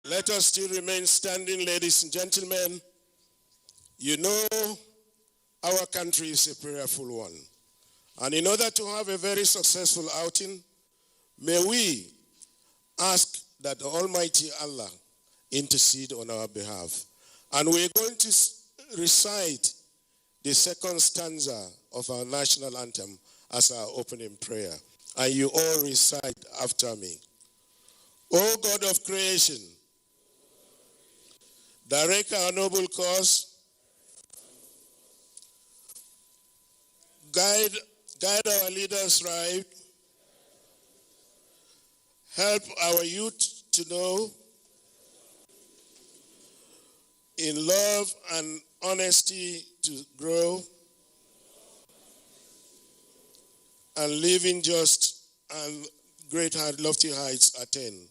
Let us still remain standing, ladies and gentlemen. You know our country is a prayerful one. And in order to have a very successful outing, may we ask that Almighty Allah intercede on our behalf. And we're going to recite the second stanza of our national anthem as our opening prayer. And you all recite after me. O God of creation, direct our noble cause, guide our leaders right, help our youth to know in love and honesty to grow, and live in just and great lofty heights attain.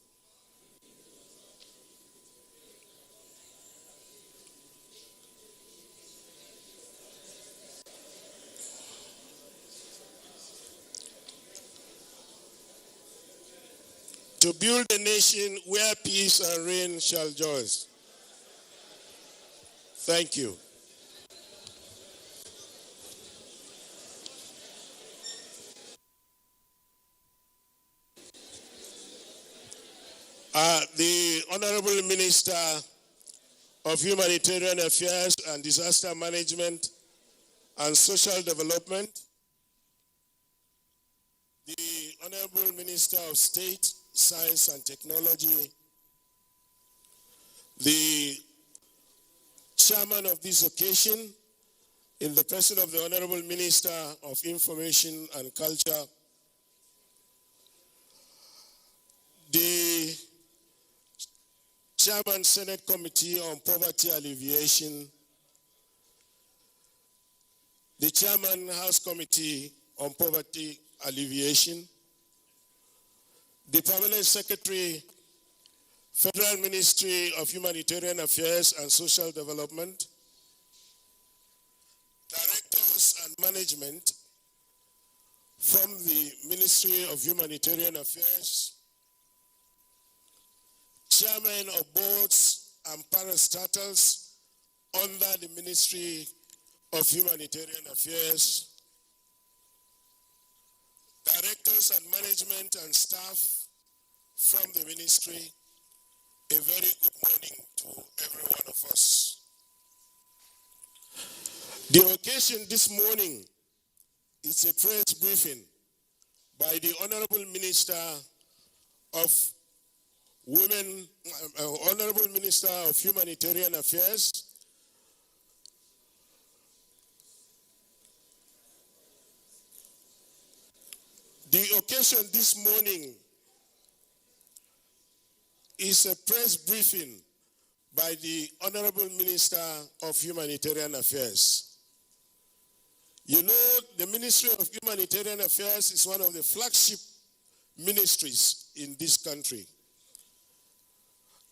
To build a nation where peace and reign shall joys. Thank you. The Honorable Minister of Humanitarian Affairs and Disaster Management and Social Development, the Honorable Minister of State, Science and Technology, the chairman of this occasion, in the person of the Honorable Minister of Information and Culture, the Chairman Senate Committee on Poverty Alleviation, the Chairman House Committee on Poverty Alleviation, the Permanent Secretary, Federal Ministry of Humanitarian Affairs and Social Development, Directors and Management from the Ministry of Humanitarian Affairs, Chairman of Boards and Parastatals under the Ministry of Humanitarian Affairs, Directors and Management and staff from the Ministry, a very good morning to every one of us. The occasion this morning is a press briefing by the Honorable Minister of Honorable Minister of Humanitarian Affairs, the occasion this morning is a press briefing by the Honorable Minister of Humanitarian Affairs. You know, the Ministry of Humanitarian Affairs is one of the flagship ministries in this country.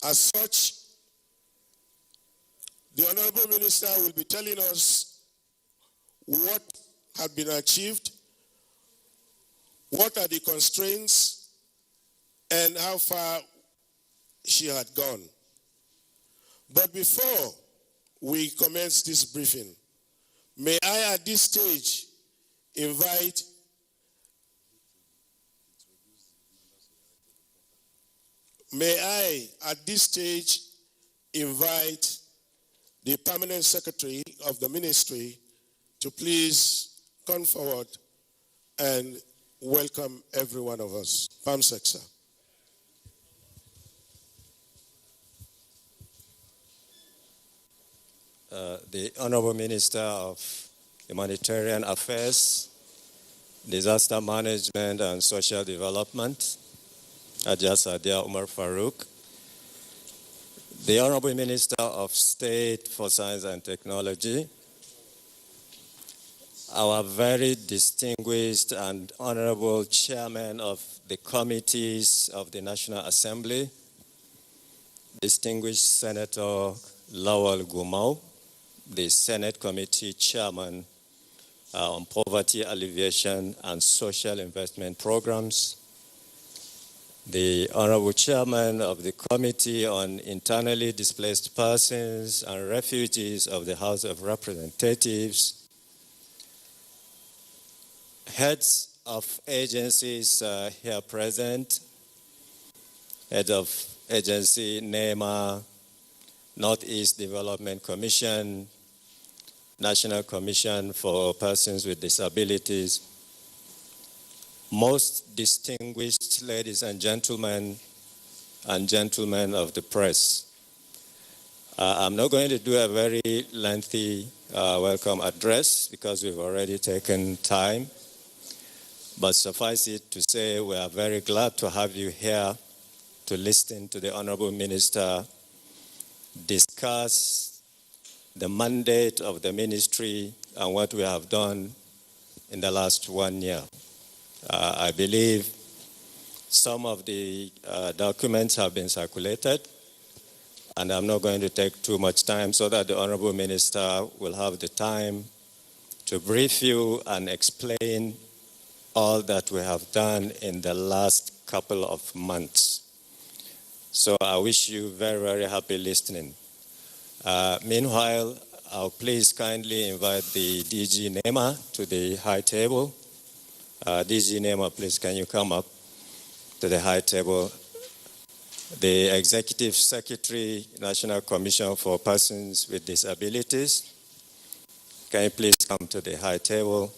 As such, the Honorable Minister will be telling us what has been achieved, what are the constraints, and how far she had gone. But before we commence this briefing, may I at this stage invite the Permanent Secretary of the Ministry to please come forward and welcome every one of us. Pamsek, sir. The Honorable Minister of Humanitarian Affairs, Disaster Management and Social Development, Hajiya Sadiya Umar Farouk, the Honorable Minister of State for Science and Technology, our very distinguished and honorable Chairman of the Committees of the National Assembly, distinguished Senator Lawal Gumau, the Senate Committee Chairman on Poverty Alleviation and Social Investment Programs, the Honorable Chairman of the Committee on Internally Displaced Persons and Refugees of the House of Representatives, heads of agencies here present, head of agency NEMA, Northeast Development Commission, National Commission for Persons with Disabilities, most distinguished ladies and gentlemen of the press. I'm not going to do a very lengthy welcome address because we've already taken time, but suffice it to say we are very glad to have you here to listen to the Honorable Minister discuss the mandate of the ministry and what we have done in the last 1 year. I believe some of the documents have been circulated, and I'm not going to take too much time so that the Honorable Minister will have the time to brief you and explain all that we have done in the last couple of months. So I wish you very, very happy listening. Meanwhile, I'll please kindly invite the DG NEMA to the high table. DG NEMA, please, can you come up to the high table? The Executive Secretary, National Commission for Persons with Disabilities, can you please come to the high table?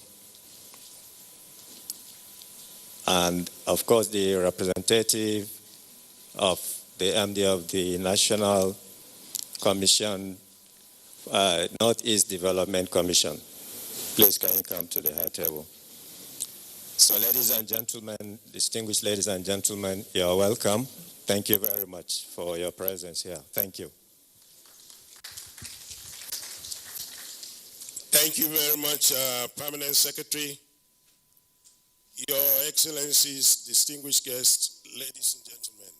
And of course, the representative of the MD of the National Commission, Northeast Development Commission. Please, can you come to the high table? So, ladies and gentlemen, distinguished ladies and gentlemen, you are welcome. Thank you very much for your presence here. Thank you. Thank you very much, Permanent Secretary. Your Excellencies, distinguished guests, ladies and gentlemen.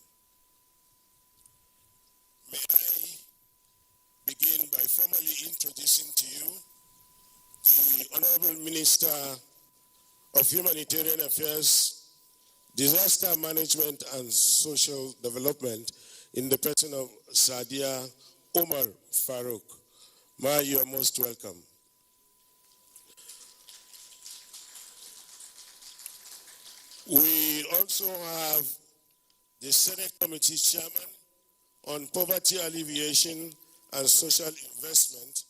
May I begin by formally introducing to you the Honorable Minister of Humanitarian Affairs, Disaster Management and Social Development in the person of Sadia Omar Farouk. Ma, you are most welcome. We also have the Senate Committee Chairman on Poverty Alleviation and Social Investment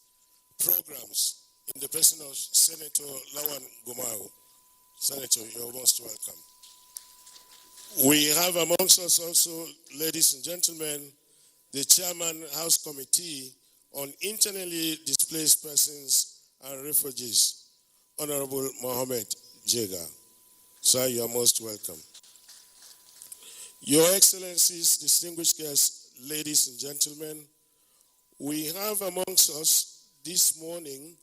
Programs in the person of Senator Lawan Gumau. Senator, you're most welcome. We have amongst us also, ladies and gentlemen, the Chairman House Committee on Internally Displaced Persons and Refugees, Honorable Mohammed Jega. Sir, you are most welcome. Your Excellencies, distinguished guests, ladies and gentlemen, we have amongst us this morning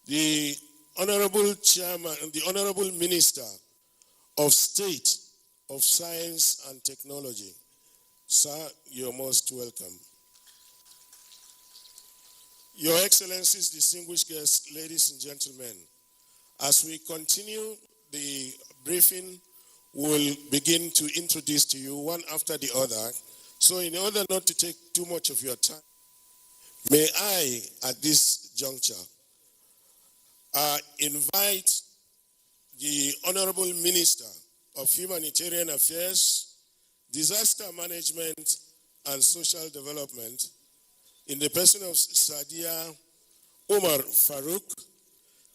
the Honorable Chairman and the Honorable Minister of State of Science and Technology. Sir, you're most welcome. Your Excellencies, distinguished guests, ladies and gentlemen, as we continue the briefing, we'll begin to introduce to you one after the other. So in order not to take too much of your time, may I, at this juncture, invite the Honorable Minister of Humanitarian Affairs, Disaster Management and Social Development, in the person of Sadia Omar Farouk,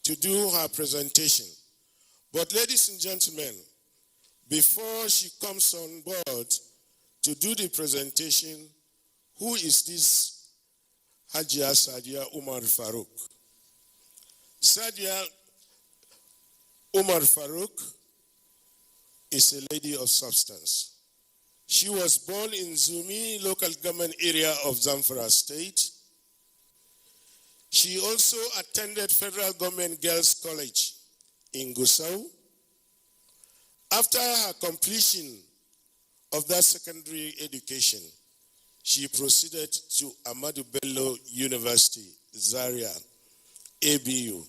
to do her presentation. But ladies and gentlemen, before she comes on board to do the presentation, who is this Hajia Sadia Omar Farouk? Sadia Omar Farouk is a lady of substance. She was born in Zumi, local government area of Zamfara State. She also attended Federal Government Girls College in Gusau. After her completion of that secondary education, she proceeded to Ahmadu Bello University, Zaria, ABU.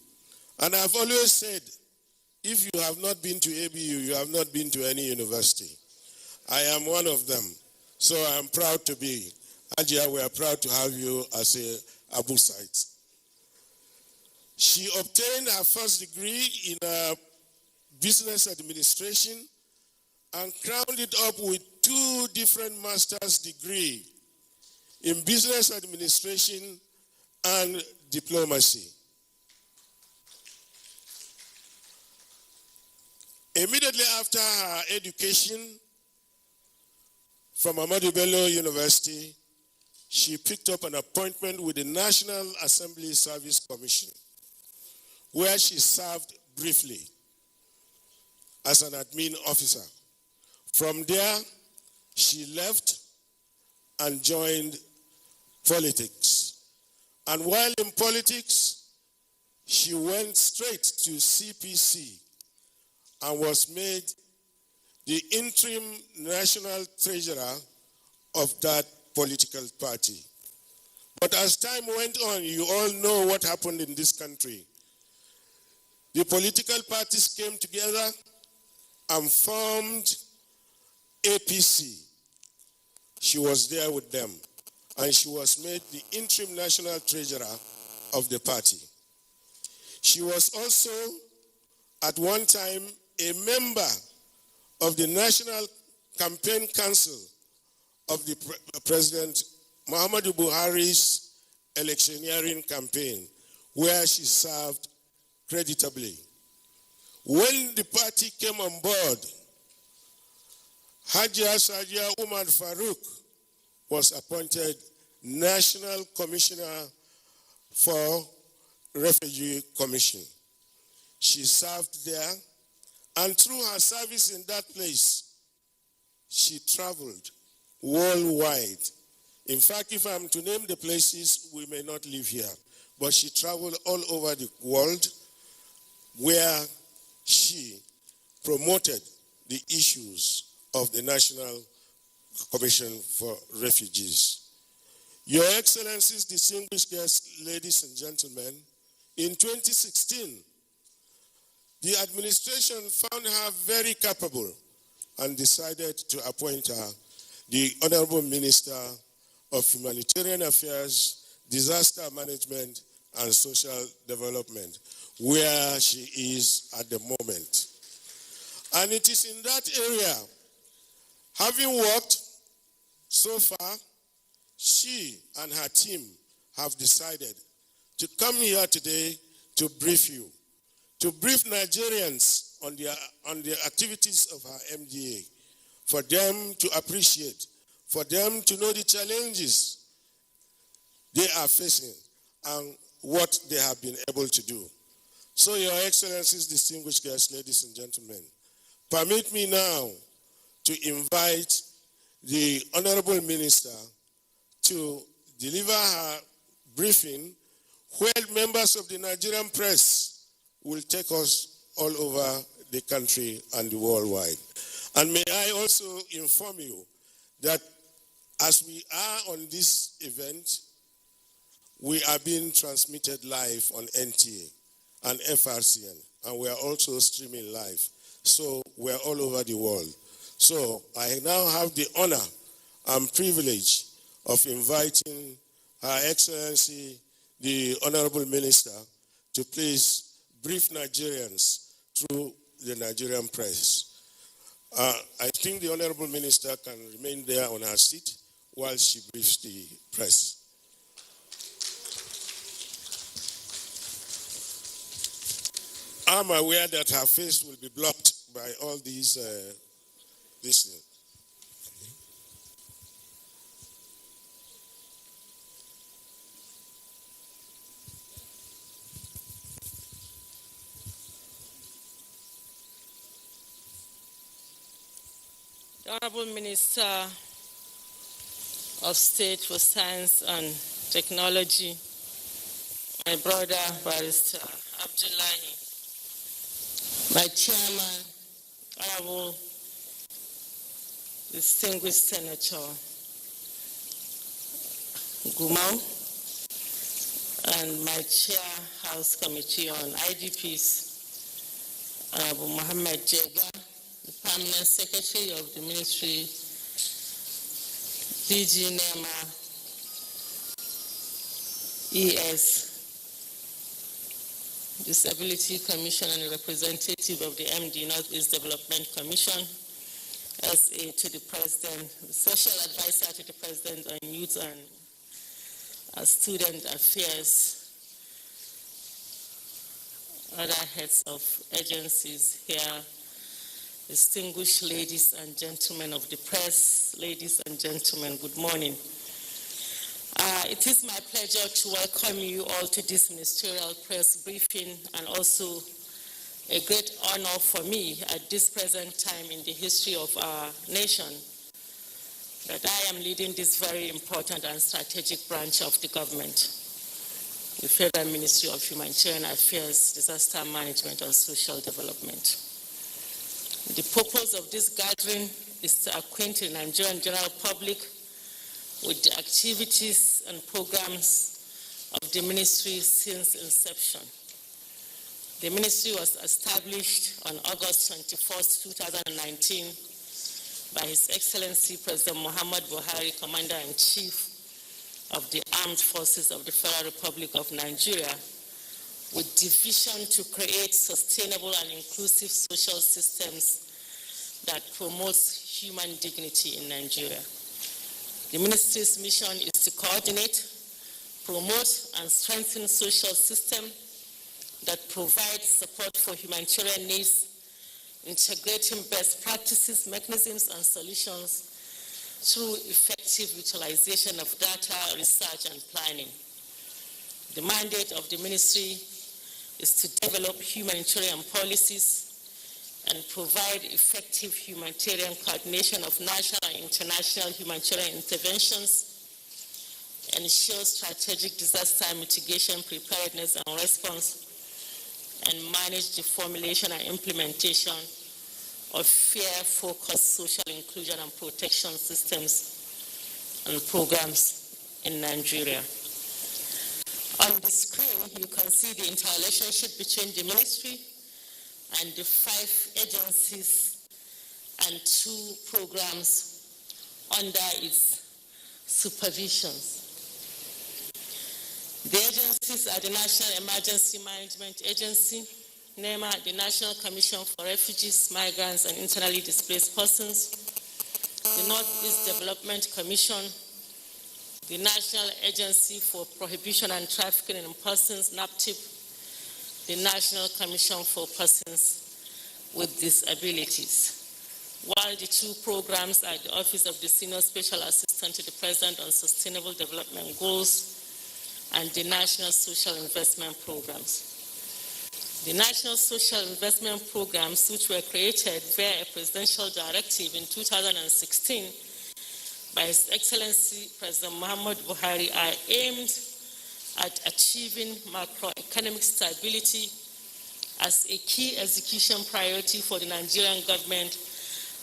And I've always said, if you have not been to ABU, you have not been to any university. I am one of them. So I'm proud to be. Ajia, we are proud to have you as a Abusite. She obtained her first degree in business administration and crowned it up with 2 different master's degrees in business administration and diplomacy. Immediately after her education from Ahmadu Bello University, she picked up an appointment with the National Assembly Service Commission, where she served briefly as an admin officer. From there, she left and joined politics. And while in politics, she went straight to CPC and was made the interim national treasurer of that political party. But as time went on, you all know what happened in this country. The political parties came together and formed APC. She was there with them, and she was made the interim national treasurer of the party. She was also, at one time, a member of the National Campaign Council of the President Muhammadu Buhari's electioneering campaign, where she served creditably. When the party came on board, Hajia Sadiya Umar Farouk was appointed National Commissioner for Refugee Commission. She served there, and through her service in that place, she traveled worldwide. In fact, if I'm to name the places, we may not live here, but she traveled all over the world where she promoted the issues of the National Commission for Refugees. Your Excellencies, distinguished guests, ladies and gentlemen, in 2016, the administration found her very capable and decided to appoint her the Honorable Minister of Humanitarian Affairs, Disaster Management, and Social Development, where she is at the moment. And it is in that area, having worked so far, she and her team have decided to come here today to brief you, to brief Nigerians on the activities of her MDA, for them to appreciate, for them to know the challenges they are facing and what they have been able to do. So, Your Excellencies, distinguished guests, ladies and gentlemen, permit me now to invite the Honorable Minister to deliver her briefing, where members of the Nigerian press will take us all over the country and the worldwide. And may I also inform you that as we are on this event, we are being transmitted live on NTA and FRCN, and we are also streaming live. So we're all over the world. So I now have the honor and privilege of inviting Her Excellency, the Honorable Minister, to please brief Nigerians through the Nigerian press. I think the Honorable Minister can remain there on her seat while she briefs the press. I'm aware that her face will be blocked by all these things. The Honorable Minister of State for Science and Technology, my brother, Barrister Abdullahi, my chairman, Honorable distinguished Senator Gumau, and my chair House Committee on IDPs, Honorable Mohammed Jega, the Permanent Secretary of the Ministry, DG NEMA, ES, Disability Commission, and a representative of the MD Northeast Development Commission, SA to the President, Special Advisor to the President on Youth and Student Affairs, other heads of agencies here, distinguished ladies and gentlemen of the press, ladies and gentlemen, good morning. It is my pleasure to welcome you all to this ministerial press briefing, and also a great honor for me at this present time in the history of our nation that I am leading this very important and strategic branch of the government, the Federal Ministry of Humanitarian Affairs, Disaster Management and Social Development. The purpose of this gathering is to acquaint the Nigerian general public with the activities and programs of the ministry since inception. The ministry was established on August 21st, 2019 by His Excellency President Muhammad Buhari, Commander-in-Chief of the Armed Forces of the Federal Republic of Nigeria, with the vision to create sustainable and inclusive social systems that promotes human dignity in Nigeria. The ministry's mission is to coordinate, promote, and strengthen social systems that provide support for humanitarian needs, integrating best practices, mechanisms, and solutions through effective utilization of data, research, and planning. The mandate of the ministry is to develop humanitarian policies and provide effective humanitarian coordination of national and international humanitarian interventions, ensure strategic disaster mitigation, preparedness, and response, and manage the formulation and implementation of fair, focused social inclusion and protection systems and programs in Nigeria. On the screen, you can see the interrelationship between the ministry and the 5 agencies and 2 programs under its supervision. The agencies are the National Emergency Management Agency, NEMA, the National Commission for Refugees, Migrants, and Internally Displaced Persons, the Northeast Development Commission, the National Agency for Prohibition and Trafficking in Persons, NAPTIP, the National Commission for Persons with Disabilities. While the 2 programs are the Office of the Senior Special Assistant to the President on Sustainable Development Goals and the National Social Investment Programs. The National Social Investment Programs, which were created via a presidential directive in 2016 by His Excellency President Muhammad Buhari, are aimed at achieving macroeconomic stability as a key execution priority for the Nigerian government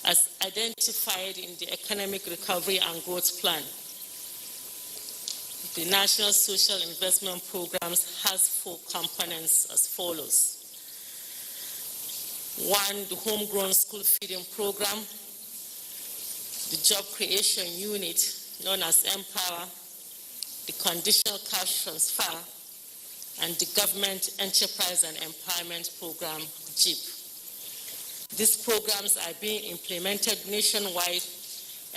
as identified in the Economic Recovery and Growth Plan. The National Social Investment Programs has 4 components as follows. 1, the Homegrown School Feeding Program, the Job Creation Unit, known as Empower, the Conditional Cash Transfer, and the Government Enterprise and Empowerment Program, GEEP. These programs are being implemented nationwide,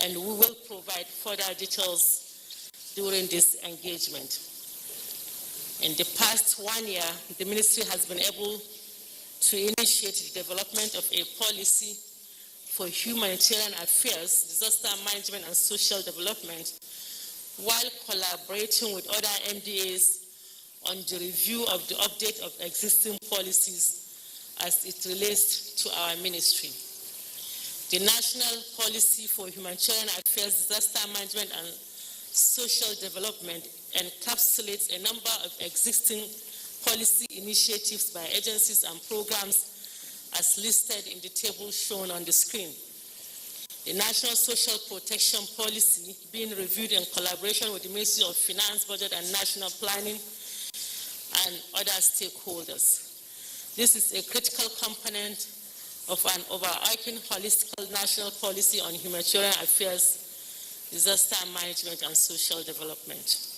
and we will provide further details during this engagement. In the past 1 year, the ministry has been able to initiate the development of a policy for humanitarian affairs, disaster management, and social development, while collaborating with other MDAs on the review of the update of existing policies as it relates to our ministry. The National Policy for Humanitarian Affairs, Disaster Management, and Social Development encapsulates a number of existing policy initiatives by agencies and programs as listed in the table shown on the screen. The National Social Protection Policy being reviewed in collaboration with the Ministry of Finance, Budget and National Planning and other stakeholders. This is a critical component of an overarching holistic national policy on humanitarian affairs, disaster management, and social development.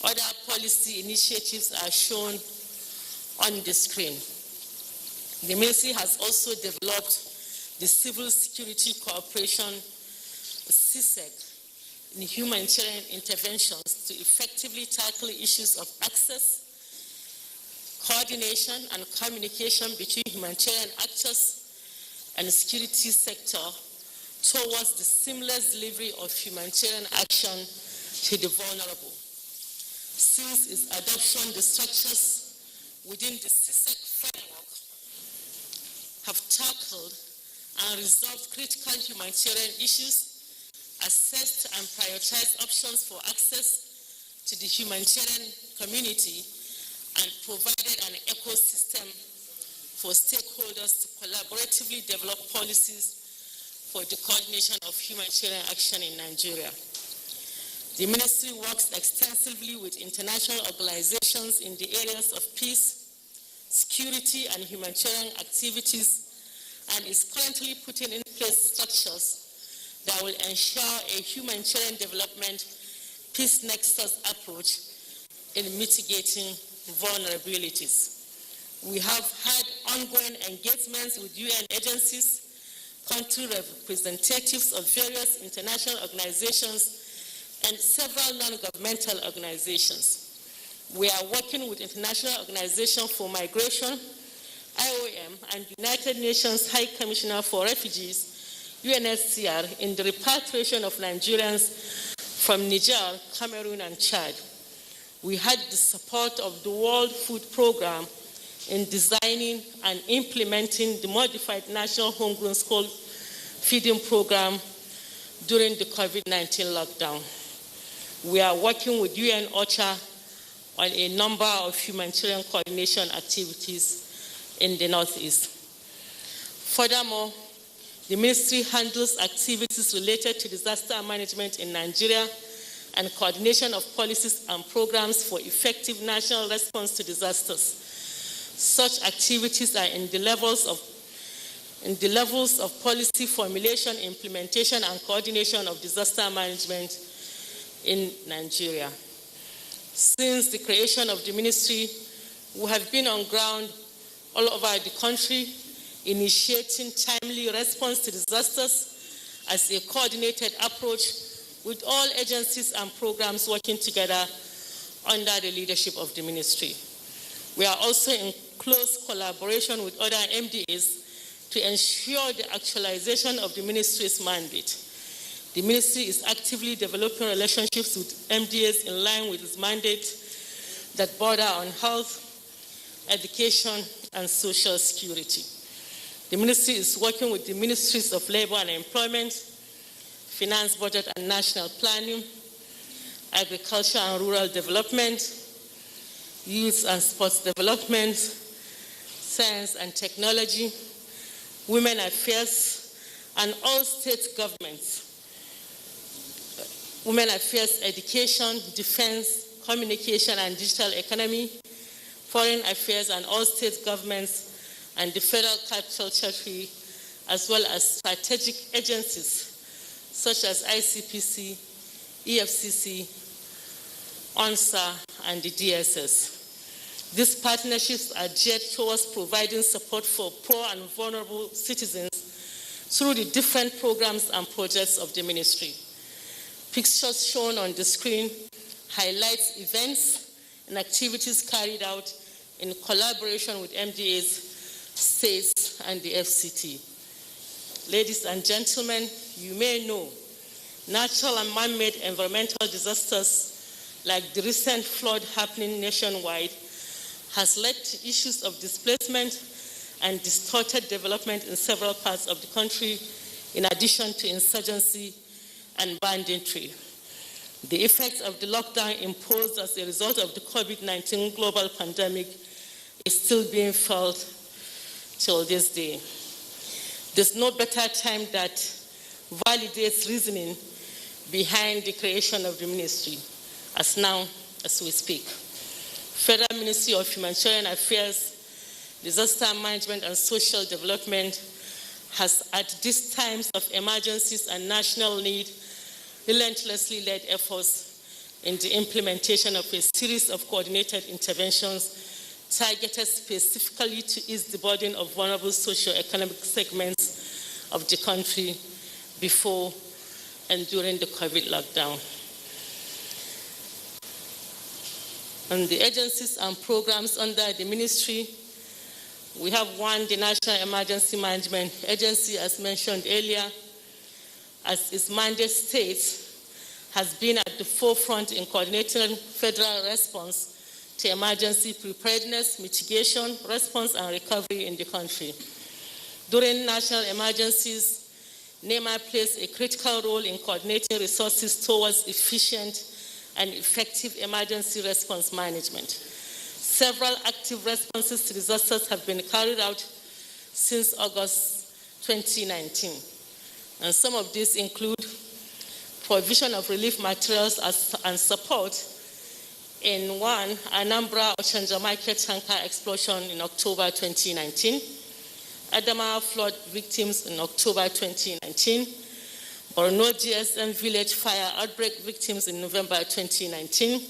Other policy initiatives are shown on the screen. The ministry has also developed the Civil Security Cooperation, CSEC, in humanitarian interventions to effectively tackle issues of access, coordination, and communication between humanitarian actors and the security sector towards the seamless delivery of humanitarian action to the vulnerable. Since its adoption, the structures within the CSEC framework have tackled and resolved critical humanitarian issues, assessed and prioritized options for access to the humanitarian community, and provided an ecosystem for stakeholders to collaboratively develop policies for the coordination of humanitarian action in Nigeria. The ministry works extensively with international organizations in the areas of peace, security, and humanitarian activities, and is currently putting in place structures that will ensure a humanitarian development peace nexus approach in mitigating vulnerabilities. We have had ongoing engagements with UN agencies, country representatives of various international organizations, and several non-governmental organizations. We are working with International Organization for Migration, IOM, and United Nations High Commissioner for Refugees, UNHCR, in the repatriation of Nigerians from Niger, Cameroon, and Chad. We had the support of the World Food Programme in designing and implementing the modified National Homegrown School Feeding Program during the COVID-19 lockdown. We are working with UN OCHA on a number of humanitarian coordination activities in the Northeast. Furthermore, the ministry handles activities related to disaster management in Nigeria and coordination of policies and programs for effective national response to disasters. Such activities are in the levels of policy formulation, implementation, and coordination of disaster management in Nigeria. Since the creation of the ministry, we have been on ground all over the country, initiating timely response to disasters as a coordinated approach with all agencies and programs working together under the leadership of the ministry. We are also in close collaboration with other MDAs to ensure the actualization of the ministry's mandate. The ministry is actively developing relationships with MDAs in line with its mandate that border on health, education, and social security. The ministry is working with the Ministries of Labor and Employment, Finance, Budget, and National Planning, Agriculture and Rural Development, Youth and Sports Development, Science and Technology, Women Affairs, and all state governments. Women Affairs, Education, Defense, Communication and Digital Economy, Foreign Affairs, and all state governments, and the Federal Capital Territory, as well as strategic agencies such as ICPC, EFCC, ONSA, and the DSS. These partnerships are geared towards providing support for poor and vulnerable citizens through the different programs and projects of the ministry. Pictures shown on the screen highlight events and activities carried out in collaboration with MDAs, states, and the FCT. Ladies and gentlemen, you may know natural and man-made environmental disasters like the recent flood happening nationwide has led to issues of displacement and distorted development in several parts of the country, in addition to insurgency and banditry. The effects of the lockdown imposed as a result of the COVID-19 global pandemic is still being felt till this day. There's no better time that validates reasoning behind the creation of the ministry, as now as we speak. Federal Ministry of Humanitarian Affairs, Disaster Management and Social Development has, at these times of emergencies and national need, relentlessly led efforts in the implementation of a series of coordinated interventions targeted specifically to ease the burden of vulnerable socio-economic segments of the country before and during the COVID lockdown. And the agencies and programs under the ministry, we have one, the National Emergency Management Agency, as mentioned earlier, as its mandate states, has been at the forefront in coordinating federal response to emergency preparedness, mitigation, response, and recovery in the country. During national emergencies, NEMA plays a critical role in coordinating resources towards efficient and effective emergency response management. Several active responses to disasters have been carried out since August 2019. And some of these include provision of relief materials and support in one, Anambra Ochanja Market tanker explosion in October 2019, Adamawa flood victims in October 2019, Borno GSM village fire outbreak victims in November 2019,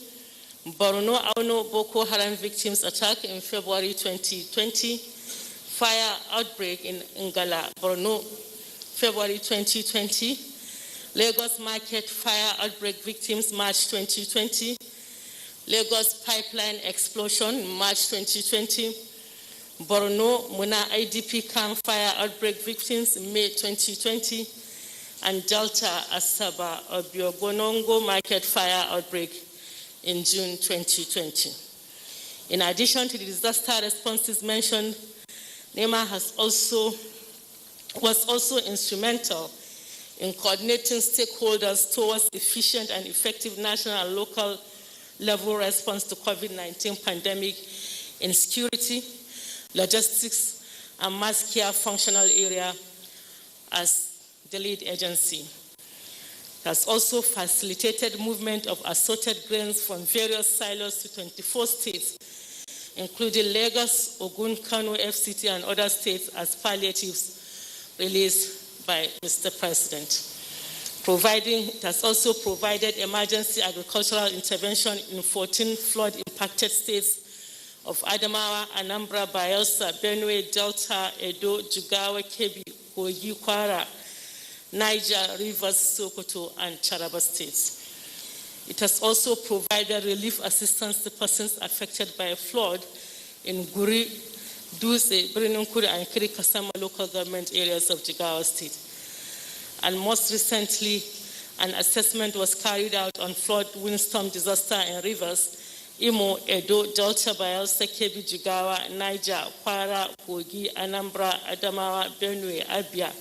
Borno Auno Boko Haram victims attack in February 2020, fire outbreak in Ngala, Borno, February 2020, Lagos market fire outbreak victims March 2020, Lagos pipeline explosion March 2020, Borno Muna IDP camp fire outbreak victims May 2020, and Delta Asaba Obiogonongo market fire outbreak in June 2020. In addition to the disaster responses mentioned, NEMA was also instrumental in coordinating stakeholders towards efficient and effective national and local level response to COVID-19 pandemic in security, logistics, and mass care functional area as the lead agency. It has also facilitated movement of assorted grains from various silos to 24 states, including Lagos, Ogun, Kano, FCT, and other states as palliatives released by Mr. President. It has also provided emergency agricultural intervention in 14 flood-impacted states of Adamawa, Anambra, Bayelsa, Benue, Delta, Edo, Jigawa, Kebbi, Kogi, Kwara, Niger, Rivers, Sokoto, and Taraba states. It has also provided relief assistance to persons affected by a flood in Guri, Duse, Birinunkuru, and Kirikasama local government areas of Jigawa state. And most recently, an assessment was carried out on flood windstorm disaster in Rivers, Imo, Edo, Delta, Bayelsa, Kebbi, Jigawa, Niger, Kwara, Kogi, Anambra, Adamawa, Benue, Abia,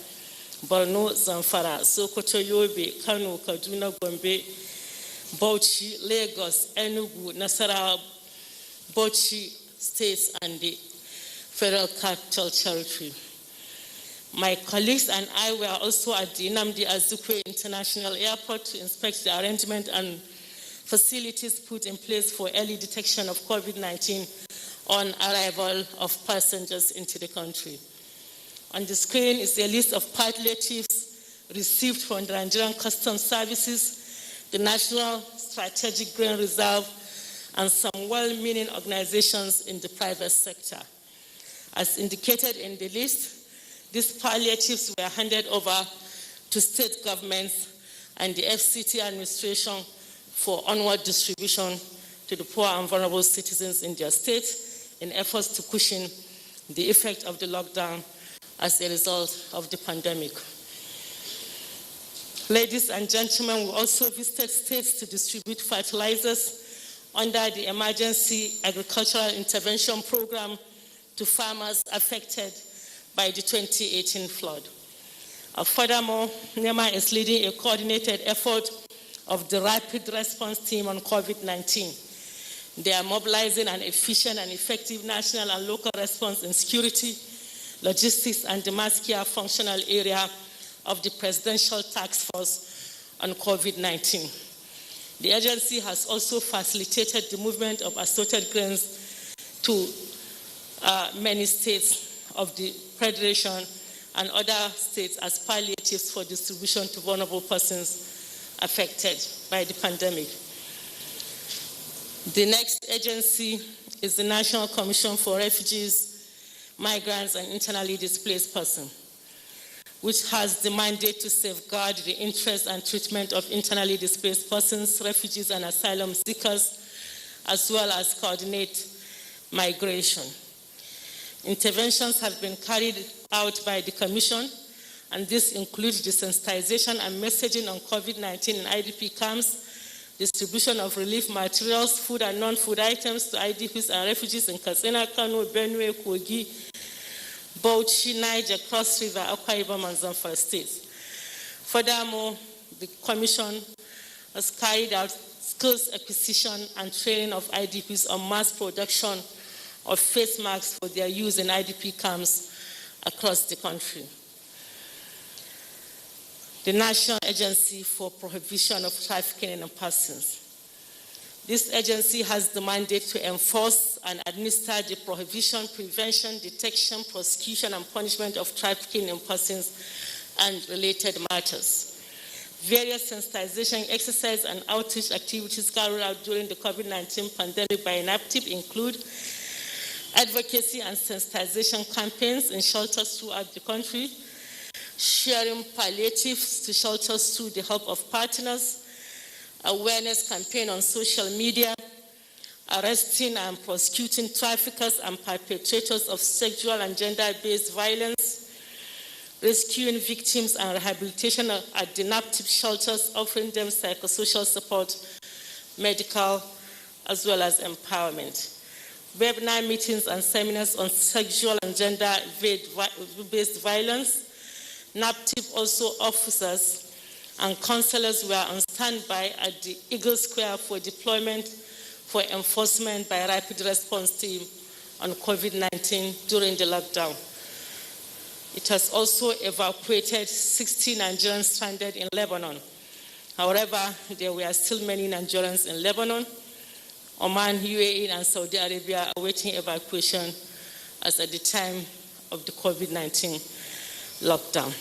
Borno, Zamfara, Sokoto, Yobe, Kano, Kaduna, Gombe, Bauchi, Lagos, Enugu, Nasarawa, Bauchi states, and the Federal Capital Territory. My colleagues and I were also at the Nnamdi Azikiwe International Airport to inspect the arrangement and facilities put in place for early detection of COVID-19 on arrival of passengers into the country. On the screen is a list of palliatives received from the Nigerian Customs Services, the National Strategic Grain Reserve, and some well-meaning organizations in the private sector. As indicated in the list, these palliatives were handed over to state governments and the FCT administration for onward distribution to the poor and vulnerable citizens in their states in efforts to cushion the effect of the lockdown as a result of the pandemic. Ladies and gentlemen, we also visited states to distribute fertilizers under the Emergency Agricultural Intervention Program to farmers affected by the 2018 flood. Furthermore, NEMA is leading a coordinated effort of the Rapid Response Team on COVID-19. They are mobilizing an efficient and effective national and local response in security, logistics, and the mass care functional area of the Presidential Task Force on COVID-19. The agency has also facilitated the movement of assorted grains to many states of the Federation and other states as palliatives for distribution to vulnerable persons affected by the pandemic. The next agency is the National Commission for Refugees, Migrants, and Internally Displaced Persons, which has the mandate to safeguard the interests and treatment of internally displaced persons, refugees, and asylum seekers, as well as coordinate migration. Interventions have been carried out by the Commission, and this includes the sensitization and messaging on COVID-19 in IDP camps, distribution of relief materials, food and non-food items to IDPs and refugees in Katsina, Kano, Benue, Kogi, Bauchi, Niger, Cross River, Akwa Ibom, and Zamfara states. Furthermore, the Commission has carried out skills acquisition and training of IDPs on mass production of face masks for their use in IDP camps across the country. The National Agency for Prohibition of Trafficking in Persons. This agency has the mandate to enforce and administer the prohibition, prevention, detection, prosecution, and punishment of trafficking in persons and related matters. Various sensitization exercises and outreach activities carried out during the COVID-19 pandemic by NAPTIP include advocacy and sensitization campaigns in shelters throughout the country, sharing palliatives to shelters through the help of partners, awareness campaign on social media, arresting and prosecuting traffickers and perpetrators of sexual and gender-based violence, rescuing victims and rehabilitation at the NAPTIP shelters, offering them psychosocial support, medical, as well as empowerment. Webinar meetings and seminars on sexual and gender-based violence. NAPTIP also officers and counselors were on standby at the Eagle Square for deployment for enforcement by Rapid Response Team on COVID-19 during the lockdown. It has also evacuated 60 Nigerians stranded in Lebanon. However, there were still many Nigerians in Lebanon, Oman, UAE, and Saudi Arabia awaiting evacuation as at the time of the COVID-19 lockdown.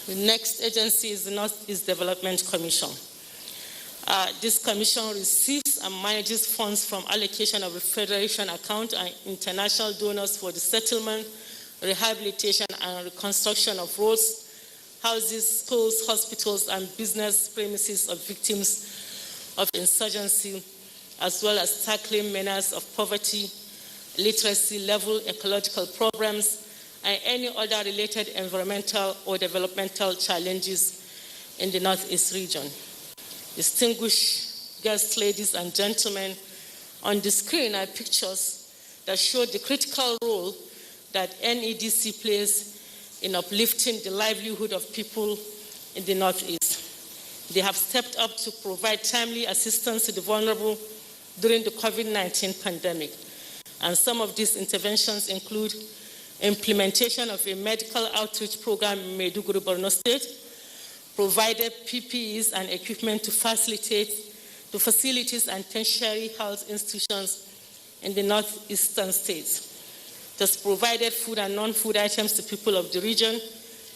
The next agency is the Northeast Development Commission. This commission receives and manages funds from allocation of a federation account and international donors for the settlement, rehabilitation, and reconstruction of roads, houses, schools, hospitals, and business premises of victims of insurgency, as well as tackling menace of poverty, literacy, level ecological programs, and any other related environmental or developmental challenges in the Northeast region. Distinguished guests, ladies and gentlemen, on the screen are pictures that show the critical role that NEDC plays in uplifting the livelihood of people in the Northeast. They have stepped up to provide timely assistance to the vulnerable during the COVID-19 pandemic. And some of these interventions include implementation of a medical outreach program in Maiduguri, Borno State, provided PPEs and equipment to facilities and tertiary health institutions in the northeastern states. Just provided food and non-food items to people of the region,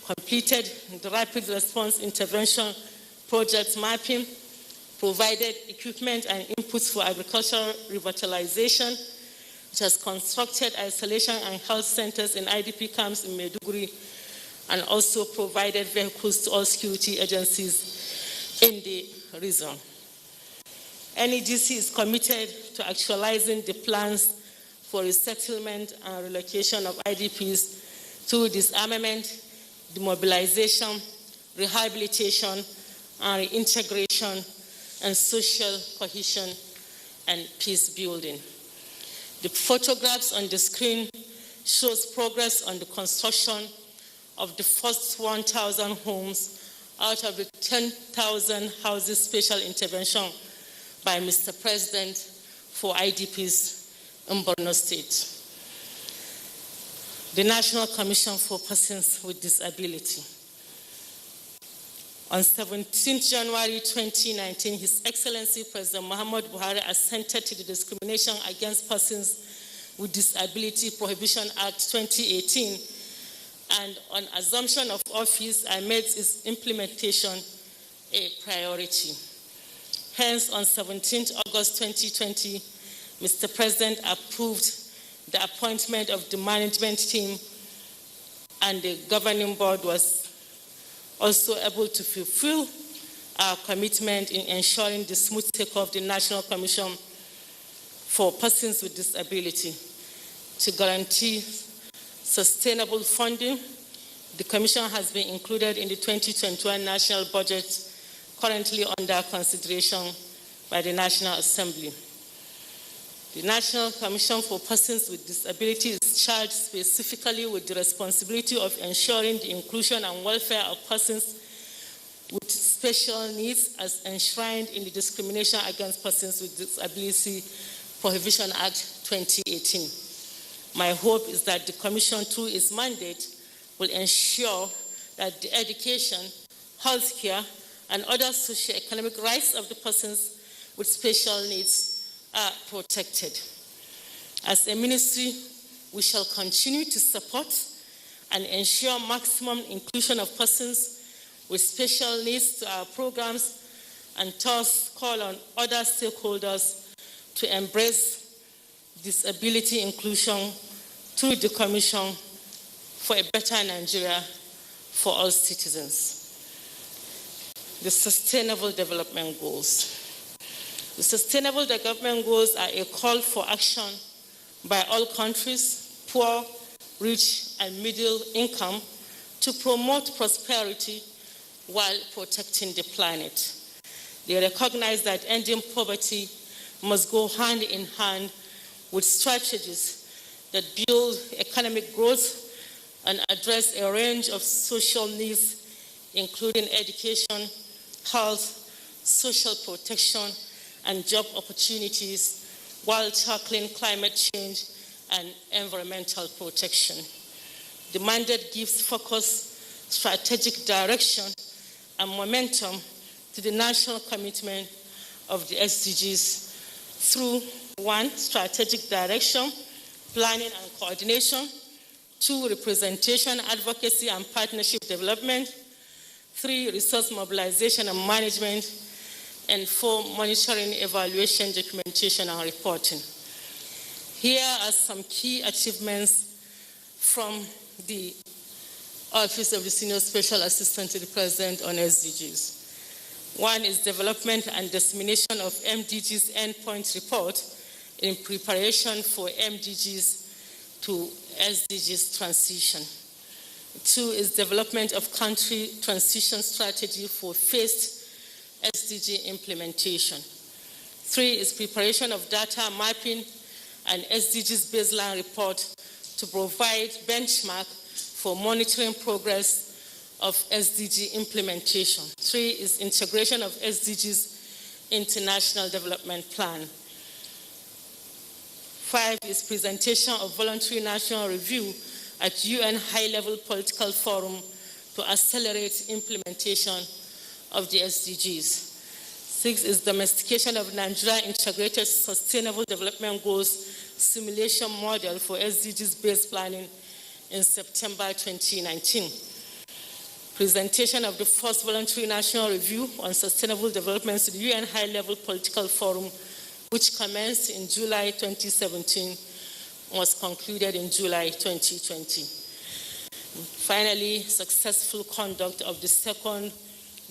completed the rapid response intervention project mapping, provided equipment and inputs for agricultural revitalization. It has constructed isolation and health centers in IDP camps in Maiduguri, and also provided vehicles to all security agencies in the region. NEDC is committed to actualizing the plans for resettlement and relocation of IDPs through disarmament, demobilization, rehabilitation, and reintegration, and social cohesion and peace building. The photographs on the screen shows progress on the construction of the first 1,000 homes out of the 10,000 houses special intervention by Mr. President for IDPs in Borno State. The National Commission for Persons with Disability. On 17 January 2019, His Excellency President Muhammad Buhari assented to the Discrimination Against Persons with Disability Prohibition Act 2018 and on assumption of office, I made its implementation a priority. Hence, on 17th August 2020, Mr. President approved the appointment of the management team, and the governing board was also able to fulfill our commitment in ensuring the smooth takeoff of the National Commission for Persons with Disability. To guarantee sustainable funding, the Commission has been included in the 2021 National Budget currently under consideration by the National Assembly. The National Commission for Persons with Disabilities is charged specifically with the responsibility of ensuring the inclusion and welfare of persons with special needs as enshrined in the Discrimination Against Persons with Disability Prohibition Act 2018. My hope is that the Commission, through its mandate, will ensure that the education, healthcare, and other socio-economic rights of the persons with special needs are protected. As a ministry, we shall continue to support and ensure maximum inclusion of persons with special needs to our programs, and thus call on other stakeholders to embrace disability inclusion through the Commission for a Better Nigeria for all citizens. The Sustainable Development Goals. The Sustainable Development Goals are a call for action by all countries, poor, rich, and middle income, to promote prosperity while protecting the planet. They recognize that ending poverty must go hand in hand with strategies that build economic growth and address a range of social needs, including education, health, social protection, and job opportunities, while tackling climate change and environmental protection. The mandate gives focus, strategic direction, and momentum to the national commitment of the SDGs through 1, strategic direction, planning and coordination; 2, representation, advocacy, and partnership development; 3, resource mobilization and management; and 4, monitoring, evaluation, documentation, and reporting. Here are some key achievements from the Office of the Senior Special Assistant to the President on SDGs. 1 is development and dissemination of MDGs endpoint report in preparation for MDGs to SDGs transition. 2 is development of country transition strategy for phased SDG implementation. 3 is preparation of data mapping and SDGs baseline report to provide benchmark for monitoring progress of SDG implementation. 3 is integration of SDGs into National Development Plan. 5 is presentation of voluntary national review at UN high-level political forum to accelerate implementation of the SDGs. 6 is domestication of Nigeria Integrated Sustainable Development Goals simulation model for SDGs-based planning in September 2019. Presentation of the first voluntary national review on sustainable development to the UN high-level political forum, which commenced in July 2017, was concluded in July 2020. Finally, successful conduct of the second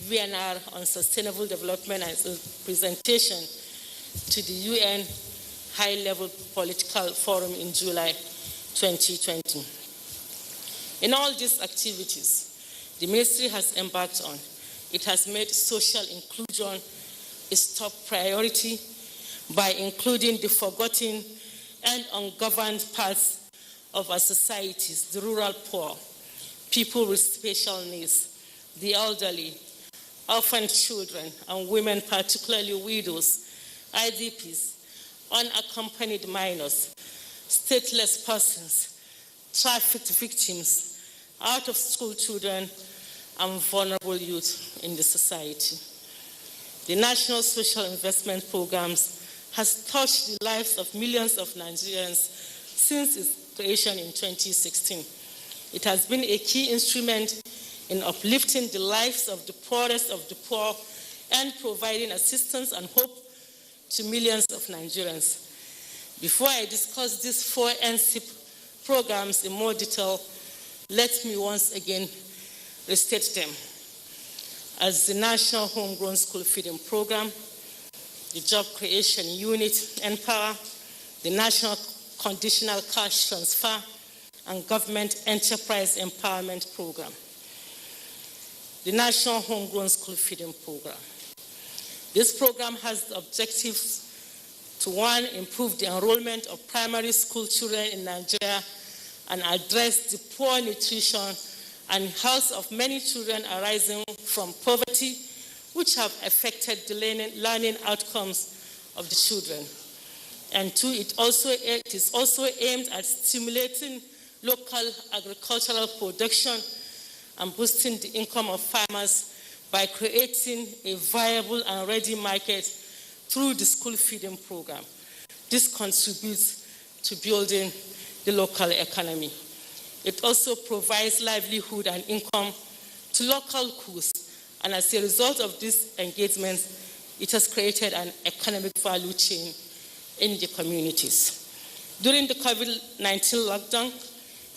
VNR on sustainable development and presentation to the UN high-level political forum in July 2020. In all these activities the ministry has embarked on, it has made social inclusion its top priority by including the forgotten and ungoverned parts of our societies, the rural poor, people with special needs, the elderly, orphan children and women, particularly widows, IDPs, unaccompanied minors, stateless persons, trafficked victims, out-of-school children, and vulnerable youth in the society. The National Social Investment Programs has touched the lives of millions of Nigerians since its creation in 2016. It has been a key instrument in uplifting the lives of the poorest of the poor and providing assistance and hope to millions of Nigerians. Before I discuss these 4 NCIP programs in more detail, let me once again restate them. As the National Homegrown School Feeding Program, the Job Creation Unit, Empower, the National Conditional Cash Transfer, and Government Enterprise Empowerment Program. The National Homegrown School Feeding Program. This program has the objectives to 1, improve the enrollment of primary school children in Nigeria and address the poor nutrition and health of many children arising from poverty, which have affected the learning outcomes of the children. And 2, it is also aimed at stimulating local agricultural production and boosting the income of farmers by creating a viable and ready market through the school feeding program. This contributes to building the local economy. It also provides livelihood and income to local schools, and as a result of these engagements, it has created an economic value chain in the communities. During the COVID-19 lockdown,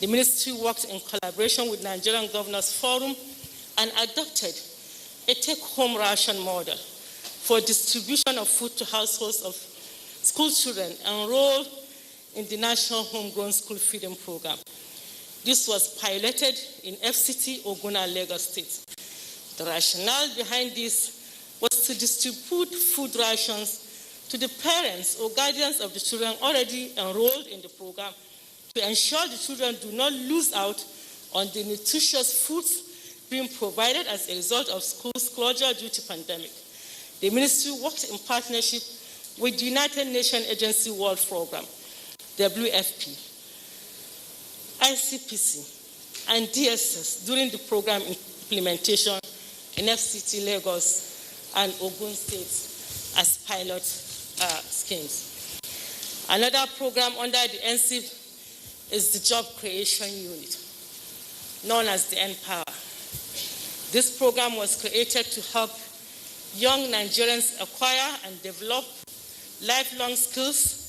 the ministry worked in collaboration with Nigerian Governors Forum and adopted a take-home ration model for distribution of food to households of school children enrolled in the National Homegrown School Feeding Program. This was piloted in FCT, Ogun, and Lagos State. The rationale behind this was to distribute food rations to the parents or guardians of the children already enrolled in the program to ensure the children do not lose out on the nutritious foods being provided as a result of schools closure due to pandemic. The ministry worked in partnership with the United Nations Agency World Program, WFP, ICPC, and DSS during the program implementation in FCT Lagos and Ogun State as pilot schemes. Another program under the NCIP is the Job Creation Unit, known as the Empower. This program was created to help young Nigerians acquire and develop lifelong skills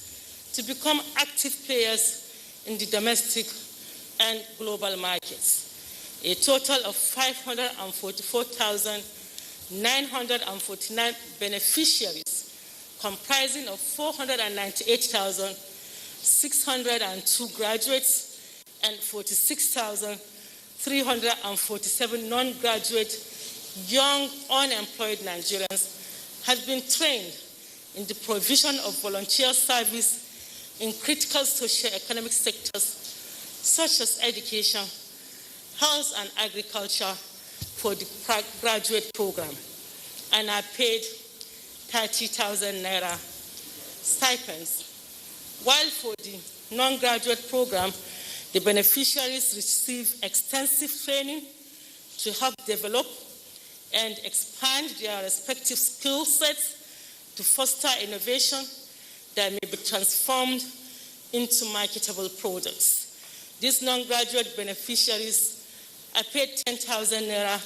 to become active players in the domestic and global markets. A total of 544,949 beneficiaries, comprising of 498,602 graduates and 46,347 non-graduate young unemployed Nigerians, have been trained in the provision of volunteer service in critical socio-economic sectors such as education, health and agriculture for the graduate program, and are paid 30,000 naira stipends. While for the non-graduate program, the beneficiaries receive extensive training to help develop and expand their respective skill sets to foster innovation that may be transformed into marketable products. These non-graduate beneficiaries are paid 10,000 naira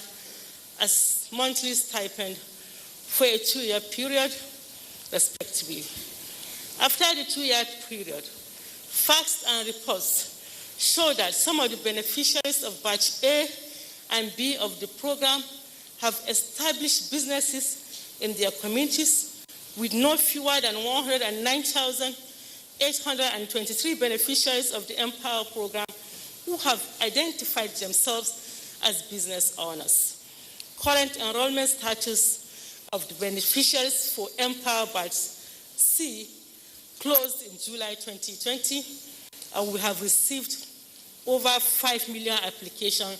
as monthly stipend for a 2-year period, respectively. After the 2-year period, facts and reports show that some of the beneficiaries of Batch A and B of the program have established businesses in their communities with no fewer than 109,823 beneficiaries of the Empower program who have identified themselves as business owners. Current enrollment status of the beneficiaries for Empower Batch C closed in July 2020, and we have received over 5 million applications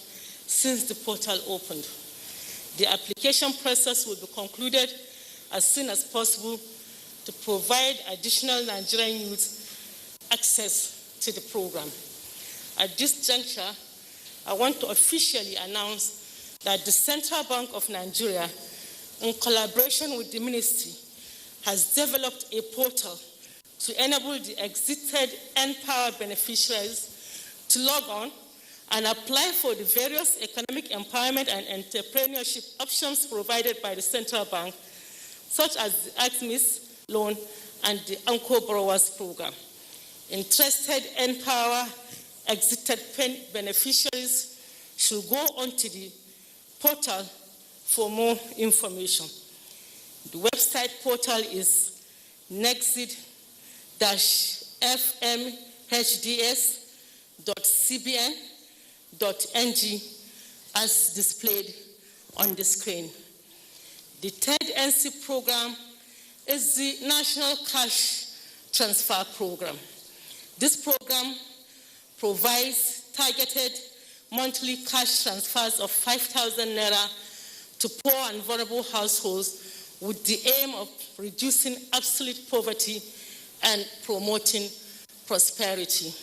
since the portal opened. The application process will be concluded as soon as possible to provide additional Nigerian youth access to the program. At this juncture, I want to officially announce that the Central Bank of Nigeria, in collaboration with the ministry, has developed a portal to enable the exited Empower beneficiaries to log on and apply for the various economic empowerment and entrepreneurship options provided by the central bank, such as the ACMIS loan and the Anchor Borrowers Program. Interested Empower exited beneficiaries should go onto the portal for more information. The website portal is nexit-fmhds.cbn.ng as displayed on the screen. The third NC program is the National Cash Transfer Program. This program provides targeted monthly cash transfers of 5,000 naira to poor and vulnerable households with the aim of reducing absolute poverty and promoting prosperity.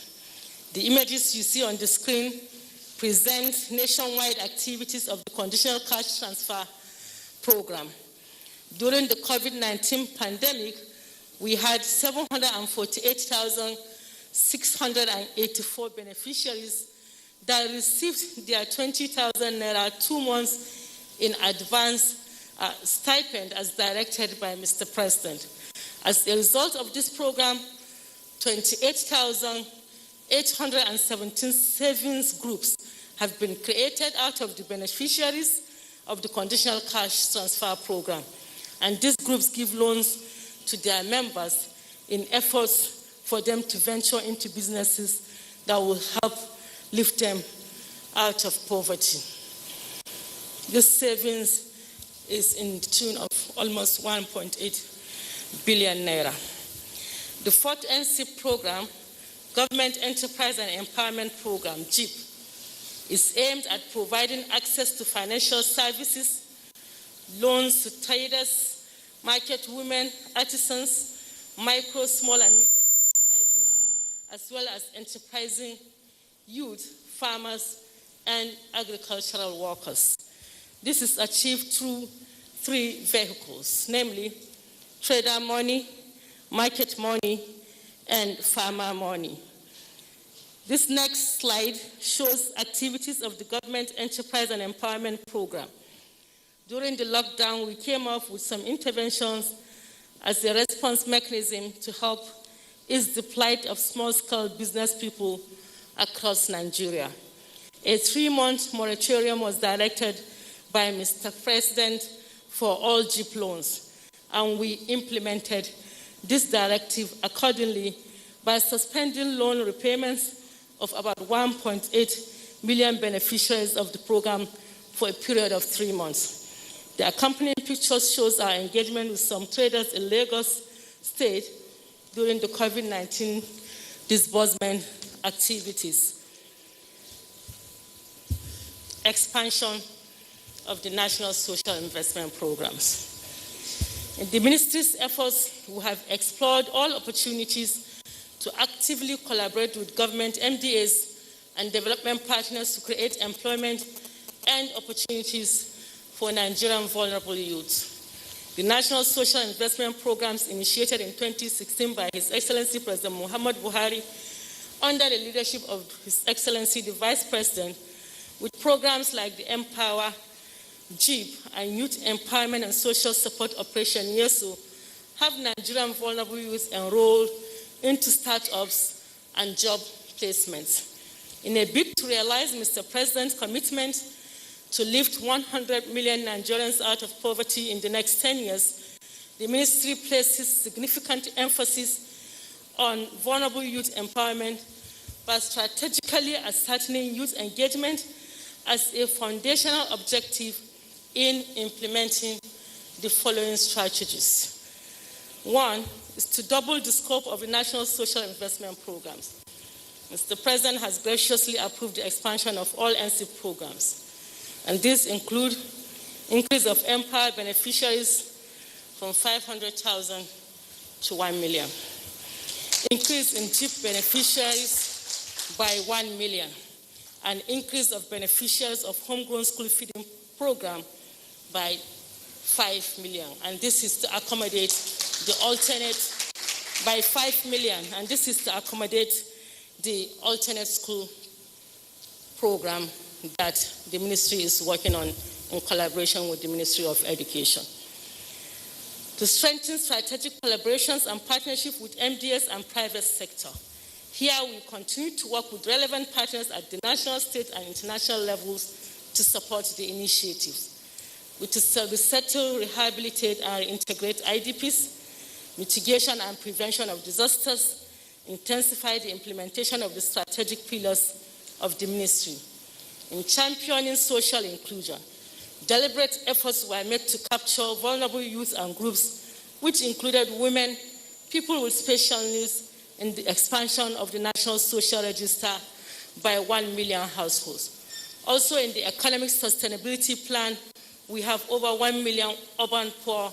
The images you see on the screen present nationwide activities of the Conditional Cash Transfer Program. During the COVID-19 pandemic, we had 748,684 beneficiaries that received their 20,000 naira 2 months in advance stipend as directed by Mr. President. As a result of this program, 28,817 savings groups have been created out of the beneficiaries of the Conditional Cash Transfer Program. And these groups give loans to their members in efforts for them to venture into businesses that will help lift them out of poverty. This savings is in the tune of almost 1.8 billion naira. The fourth NC program, Government Enterprise and Empowerment Program, GEEP, is aimed at providing access to financial services, loans to traders, market women, artisans, micro, small, and medium enterprises, as well as enterprising youth, farmers, and agricultural workers. This is achieved through 3 vehicles, namely trader money, market money, and farmer money. This next slide shows activities of the Government Enterprise and Empowerment Program. During the lockdown, we came up with some interventions as a response mechanism to help ease the plight of small-scale business people across Nigeria. A 3-month moratorium was directed by Mr. President for all GEEP loans, and we implemented this directive accordingly by suspending loan repayments of about 1.8 million beneficiaries of the program for a period of 3 months. The accompanying picture shows our engagement with some traders in Lagos State during the COVID-19 disbursement activities. Expansion of the National Social Investment Programs. In the ministry's efforts, we have explored all opportunities to actively collaborate with government MDAs and development partners to create employment and opportunities for Nigerian vulnerable youth. The National Social Investment Programs initiated in 2016 by His Excellency President Muhammad Buhari under the leadership of His Excellency the Vice President, with programs like the Empower, GEEP, and Youth Empowerment and Social Support Operation YESO, have Nigerian vulnerable youth enrolled into startups and job placements. In a bid to realize Mr. President's commitment to lift 100 million Nigerians out of poverty in the next 10 years, the ministry places significant emphasis on vulnerable youth empowerment by strategically ascertaining youth engagement as a foundational objective in implementing the following strategies. 1 is to double the scope of the National Social Investment Programs. Mr. President has graciously approved the expansion of all NC programs, and these include increase of Empower beneficiaries from 500,000 to 1 million, increase in GEEP beneficiaries by 1 million, an increase of beneficiaries of homegrown school feeding program by 5 million, and this is to accommodate the alternate by 5 million, and this is to accommodate the alternate school program that the ministry is working on in collaboration with the Ministry of Education. To strengthen strategic collaborations and partnership with MDS and private sector. Here we continue to work with relevant partners at the national, state, and international levels to support the initiatives. We to resettle, rehabilitate, and integrate IDPs, mitigation and prevention of disasters, intensify the implementation of the strategic pillars of the ministry. In championing social inclusion, deliberate efforts were made to capture vulnerable youth and groups, which included women, people with special needs, in the expansion of the National Social Register by 1 million households. Also in the economic sustainability plan, we have over 1 million urban poor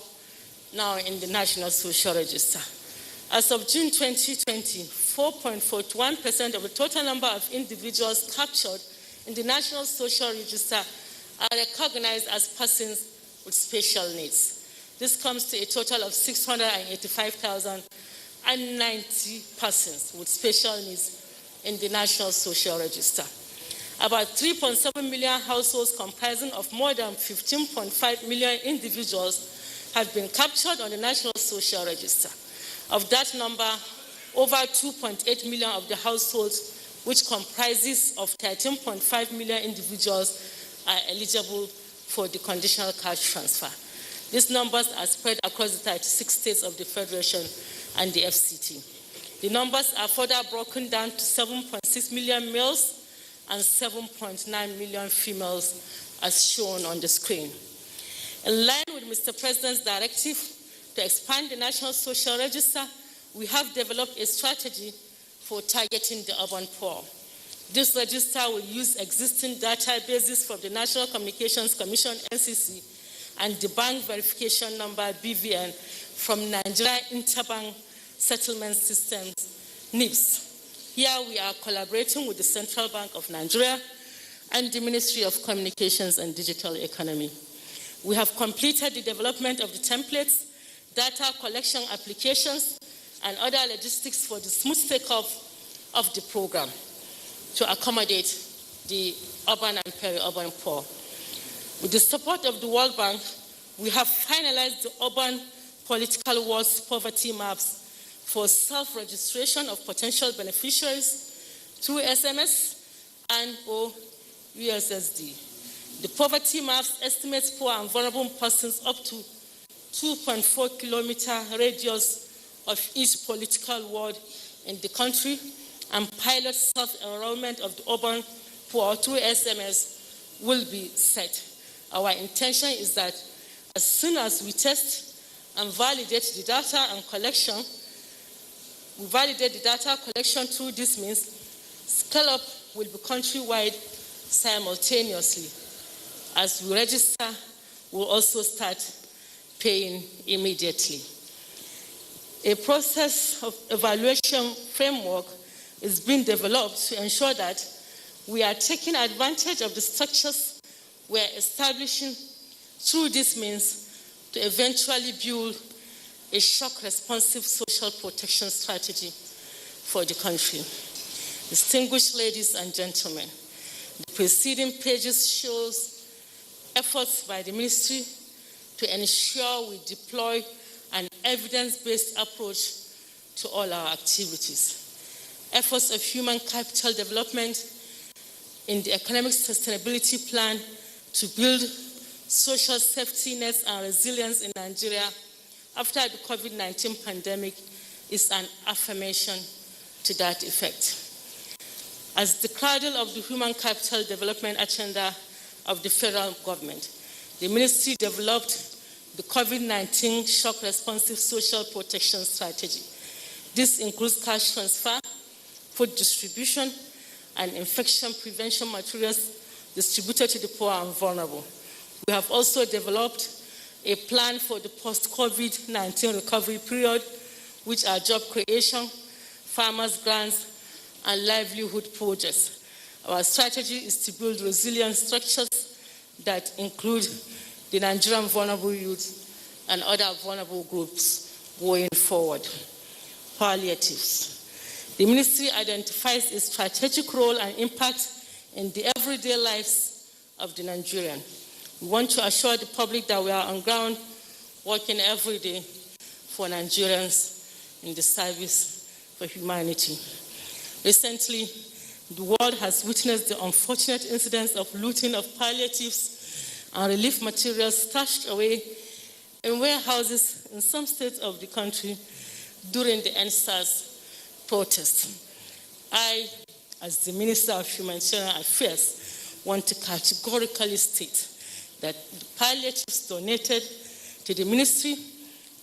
now in the National Social Register. As of June 2020, 4.41% of the total number of individuals captured in the National Social Register are recognized as persons with special needs. This comes to a total of 685,090 persons with special needs in the National Social Register. About 3.7 million households comprising of more than 15.5 million individuals have been captured on the National Social Register. Of that number, over 2.8 million of the households, which comprises of 13.5 million individuals, are eligible for the conditional cash transfer. These numbers are spread across the 36 states of the Federation and the FCT. The numbers are further broken down to 7.6 million males and 7.9 million females, as shown on the screen. In line with Mr. President's directive to expand the National Social Register, we have developed a strategy for targeting the urban poor. This register will use existing databases from the National Communications Commission, NCC, and the Bank Verification Number, BVN, from Nigeria Interbank Settlement Systems, NIBS. Here we are collaborating with the Central Bank of Nigeria and the Ministry of Communications and Digital Economy. We have completed the development of the templates, data collection applications, and other logistics for the smooth take-up of the program to accommodate the urban and peri-urban poor. With the support of the World Bank, we have finalized the urban political wars poverty maps for self-registration of potential beneficiaries through SMS and or USSD. The poverty maps estimates poor and vulnerable persons up to 2.4 kilometer radius of each political ward in the country, and pilot self-enrollment of the urban poor through SMS will be set. Our intention is that as soon as we test and validate the data and collection, we validate the data collection through this means, scale-up will be countrywide simultaneously. As we register, we'll also start paying immediately. A process of evaluation framework is being developed to ensure that we are taking advantage of the structures we are establishing through this means to eventually build a shock-responsive social protection strategy for the country. Distinguished ladies and gentlemen, the preceding pages shows efforts by the ministry to ensure we deploy an evidence-based approach to all our activities. Efforts of human capital development in the economic sustainability plan to build social safety nets and resilience in Nigeria after the COVID-19 pandemic is an affirmation to that effect. As the cradle of the human capital development agenda of the federal government, the ministry developed the COVID-19 shock-responsive social protection strategy. This includes cash transfer, food distribution, and infection prevention materials distributed to the poor and vulnerable. We have also developed a plan for the post-COVID-19 recovery period, which are job creation, farmers' grants, and livelihood projects. Our strategy is to build resilient structures that include the Nigerian vulnerable youth and other vulnerable groups going forward. Palliatives. The ministry identifies a strategic role and impact in the everyday lives of the Nigerian. We want to assure the public that we are on ground working every day for Nigerians in the service for humanity. Recently, the world has witnessed the unfortunate incidents of looting of palliatives and relief materials stashed away in warehouses in some states of the country during the NSAS protest. I, as the Minister of Humanitarian Affairs, want to categorically state that the palliatives donated to the ministry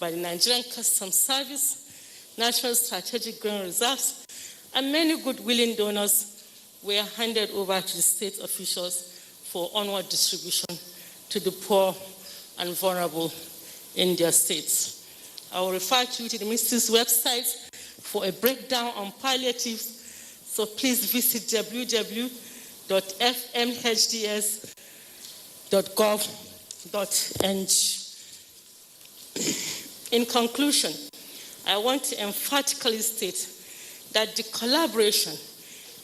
by the Nigerian Customs Service, National Strategic Grain Reserves, and many good-willing donors were handed over to the state officials for onward distribution to the poor and vulnerable in their states. I will refer you to the ministry's website for a breakdown on palliatives, so please visit www.fmhds.gov.ng. In conclusion, I want to emphatically state that the collaboration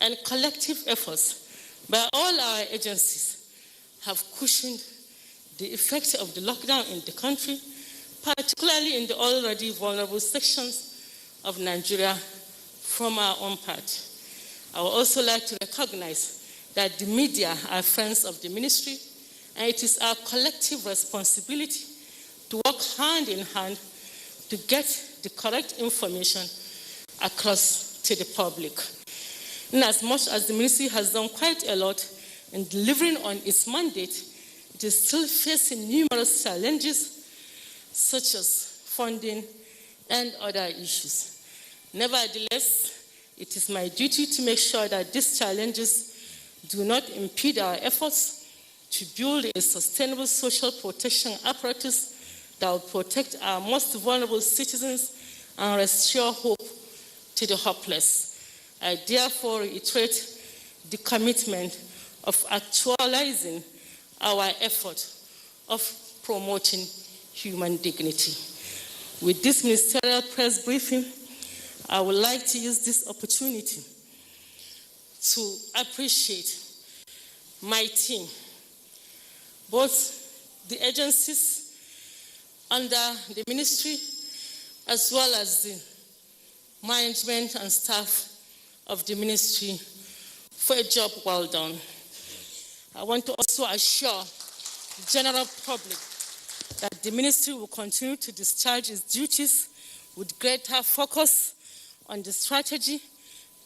and collective efforts by all our agencies have cushioned the effects of the lockdown in the country, particularly in the already vulnerable sections of Nigeria from our own part. I would also like to recognize that the media are friends of the ministry, and it is our collective responsibility to work hand in hand to get the correct information across to the public. In as much as the ministry has done quite a lot in delivering on its mandate, it is still facing numerous challenges such as funding and other issues. Nevertheless, it is my duty to make sure that these challenges do not impede our efforts to build a sustainable social protection apparatus that will protect our most vulnerable citizens and restore hope to the hopeless. I therefore reiterate the commitment of actualizing our effort of promoting human dignity. With this ministerial press briefing, I would like to use this opportunity to appreciate my team, both the agencies under the ministry as well as the management and staff of the ministry for a job well done. I want to also assure the general public that the ministry will continue to discharge its duties with greater focus on the strategy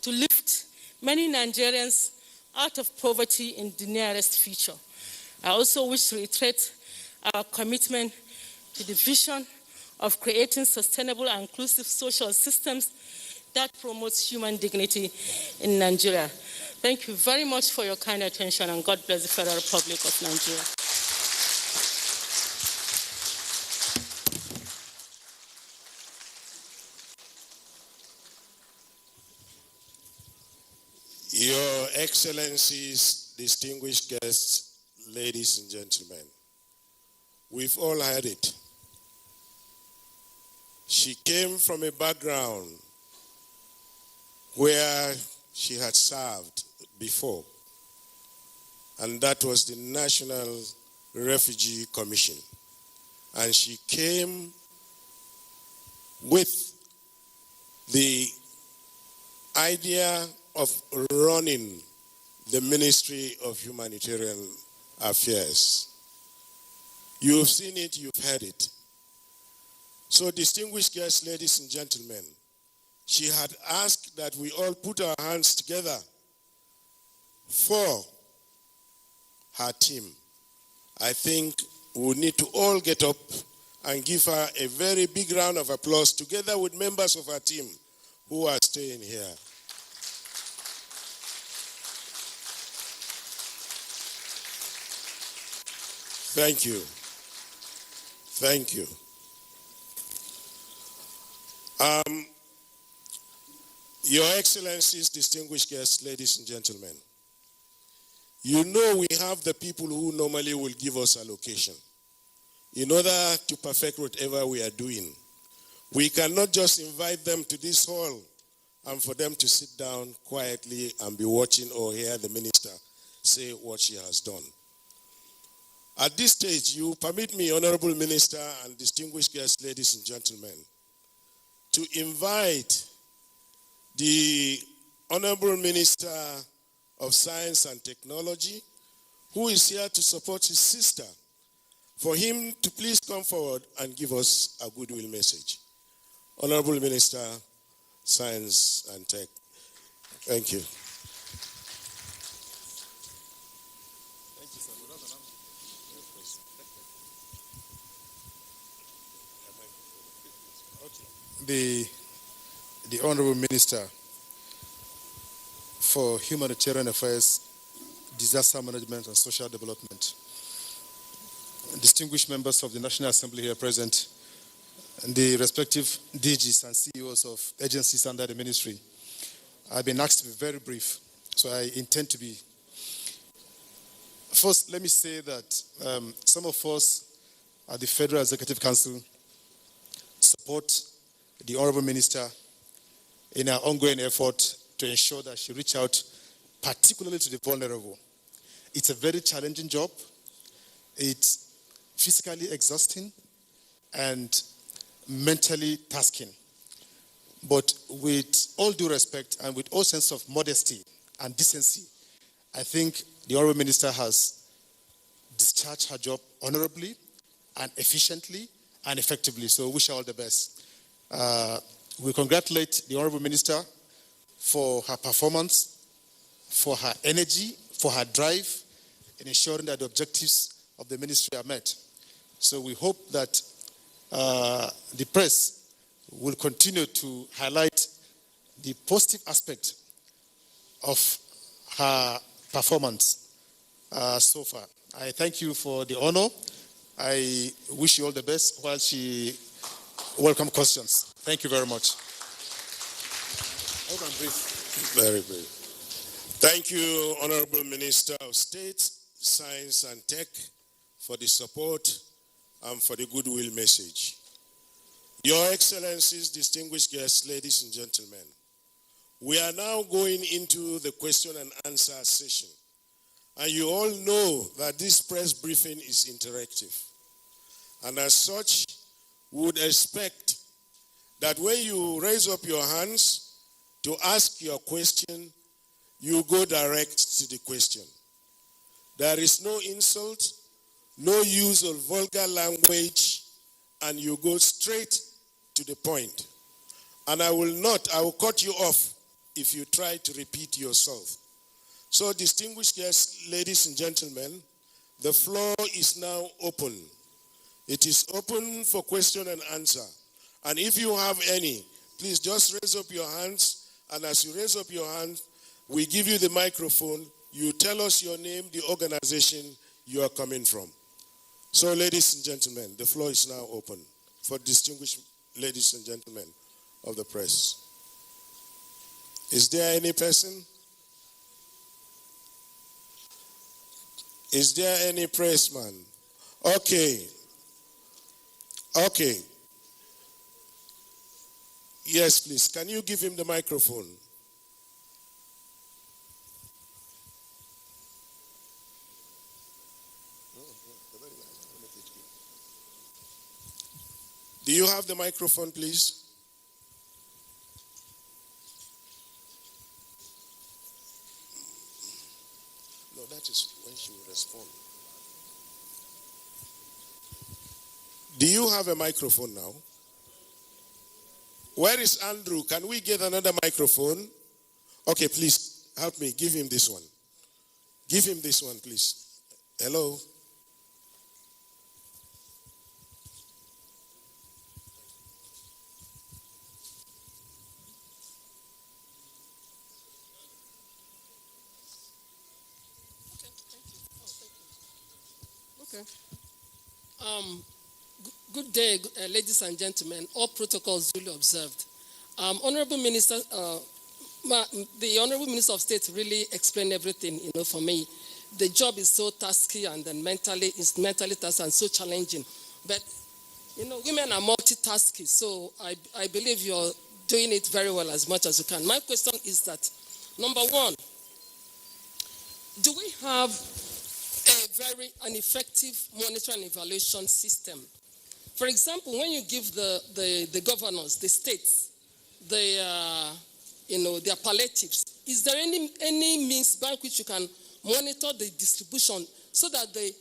to lift many Nigerians out of poverty in the nearest future. I also wish to reiterate our commitment to the vision of creating sustainable and inclusive social systems that promotes human dignity in Nigeria. Thank you very much for your kind attention, and God bless the Federal Republic of Nigeria. Your Excellencies, distinguished guests, ladies and gentlemen, we've all heard it. She came from a background where she had served before, and that was the National Refugee Commission. And she came with the idea of running the Ministry of Humanitarian Affairs. You've seen it, you've heard it. So, distinguished guests, ladies and gentlemen, she had asked that we all put our hands together for her team. I think we need to all get up and give her a very big round of applause together with members of her team who are staying here. Thank you. Thank you. Your Excellencies, distinguished guests, ladies and gentlemen, you know we have the people who normally will give us allocation. In order to perfect whatever we are doing, we cannot just invite them to this hall and for them to sit down quietly and be watching or hear the minister say what she has done. At this stage, you permit me, Honorable Minister and distinguished guests, ladies and gentlemen, to invite the Honorable Minister of Science and Technology, who is here to support his sister, for him to please come forward and give us a goodwill message. Honorable Minister, Science and Tech. Thank you. The Honorable Minister for Humanitarian Affairs, Disaster Management and Social Development, distinguished members of the National Assembly here present, and the respective DGs and CEOs of agencies under the ministry. I've been asked to be very brief, so I intend to be. First, let me say that some of us at the Federal Executive Council support the Honorable Minister in our ongoing effort to ensure that she reach out particularly to the vulnerable. It's a very challenging job. It's physically exhausting and mentally tasking. But with all due respect and with all sense of modesty and decency, I think the Honorable Minister has discharged her job honorably and efficiently and effectively. So wish her all the best. We congratulate the Honorable Minister for her performance, for her energy, for her drive in ensuring that the objectives of the ministry are met. So we hope that the press will continue to highlight the positive aspect of her performance so far. I thank you for the honor. I wish you all the best while she welcomes questions. Thank you very much. Very brief. Thank you, Honorable Minister of State, Science and Tech, for the support and for the goodwill message. Your Excellencies, distinguished guests, ladies and gentlemen, we are now going into the question and answer session. And you all know that this press briefing is interactive. And as such, we would expect that when you raise up your hands to ask your question, you go direct to the question. There is no insult, no use of vulgar language, and you go straight to the point. And I will cut you off if you try to repeat yourself. So, distinguished guests, ladies and gentlemen, the floor is now open. It is open for question and answer. And if you have any, please just raise up your hands. And as you raise up your hand, we give you the microphone. You tell us your name, the organization you are coming from. So, ladies and gentlemen, the floor is now open for distinguished ladies and gentlemen of the press. Is there any person? Is there any pressman? Okay. Okay. Yes, please. Can you give him the microphone? Do you have the microphone, please? No, that is when she will respond. Do you have a microphone now? Where is Andrew? Can we get another microphone? Okay, please help me. Give him this one. Give him this one, please. Hello? Good day, ladies and gentlemen. All protocols duly observed. Honorable Minister, the Honorable Minister of State really explained everything, for me. The job is so tasky and then mentally tasked and so challenging. But, women are multitasking, so I believe you're doing it very well as much as you can. My question is that, number one, do we have an effective monitoring and evaluation system? For example, when you give the governors, the states, their palliatives, is there any means by which you can monitor the distribution so that the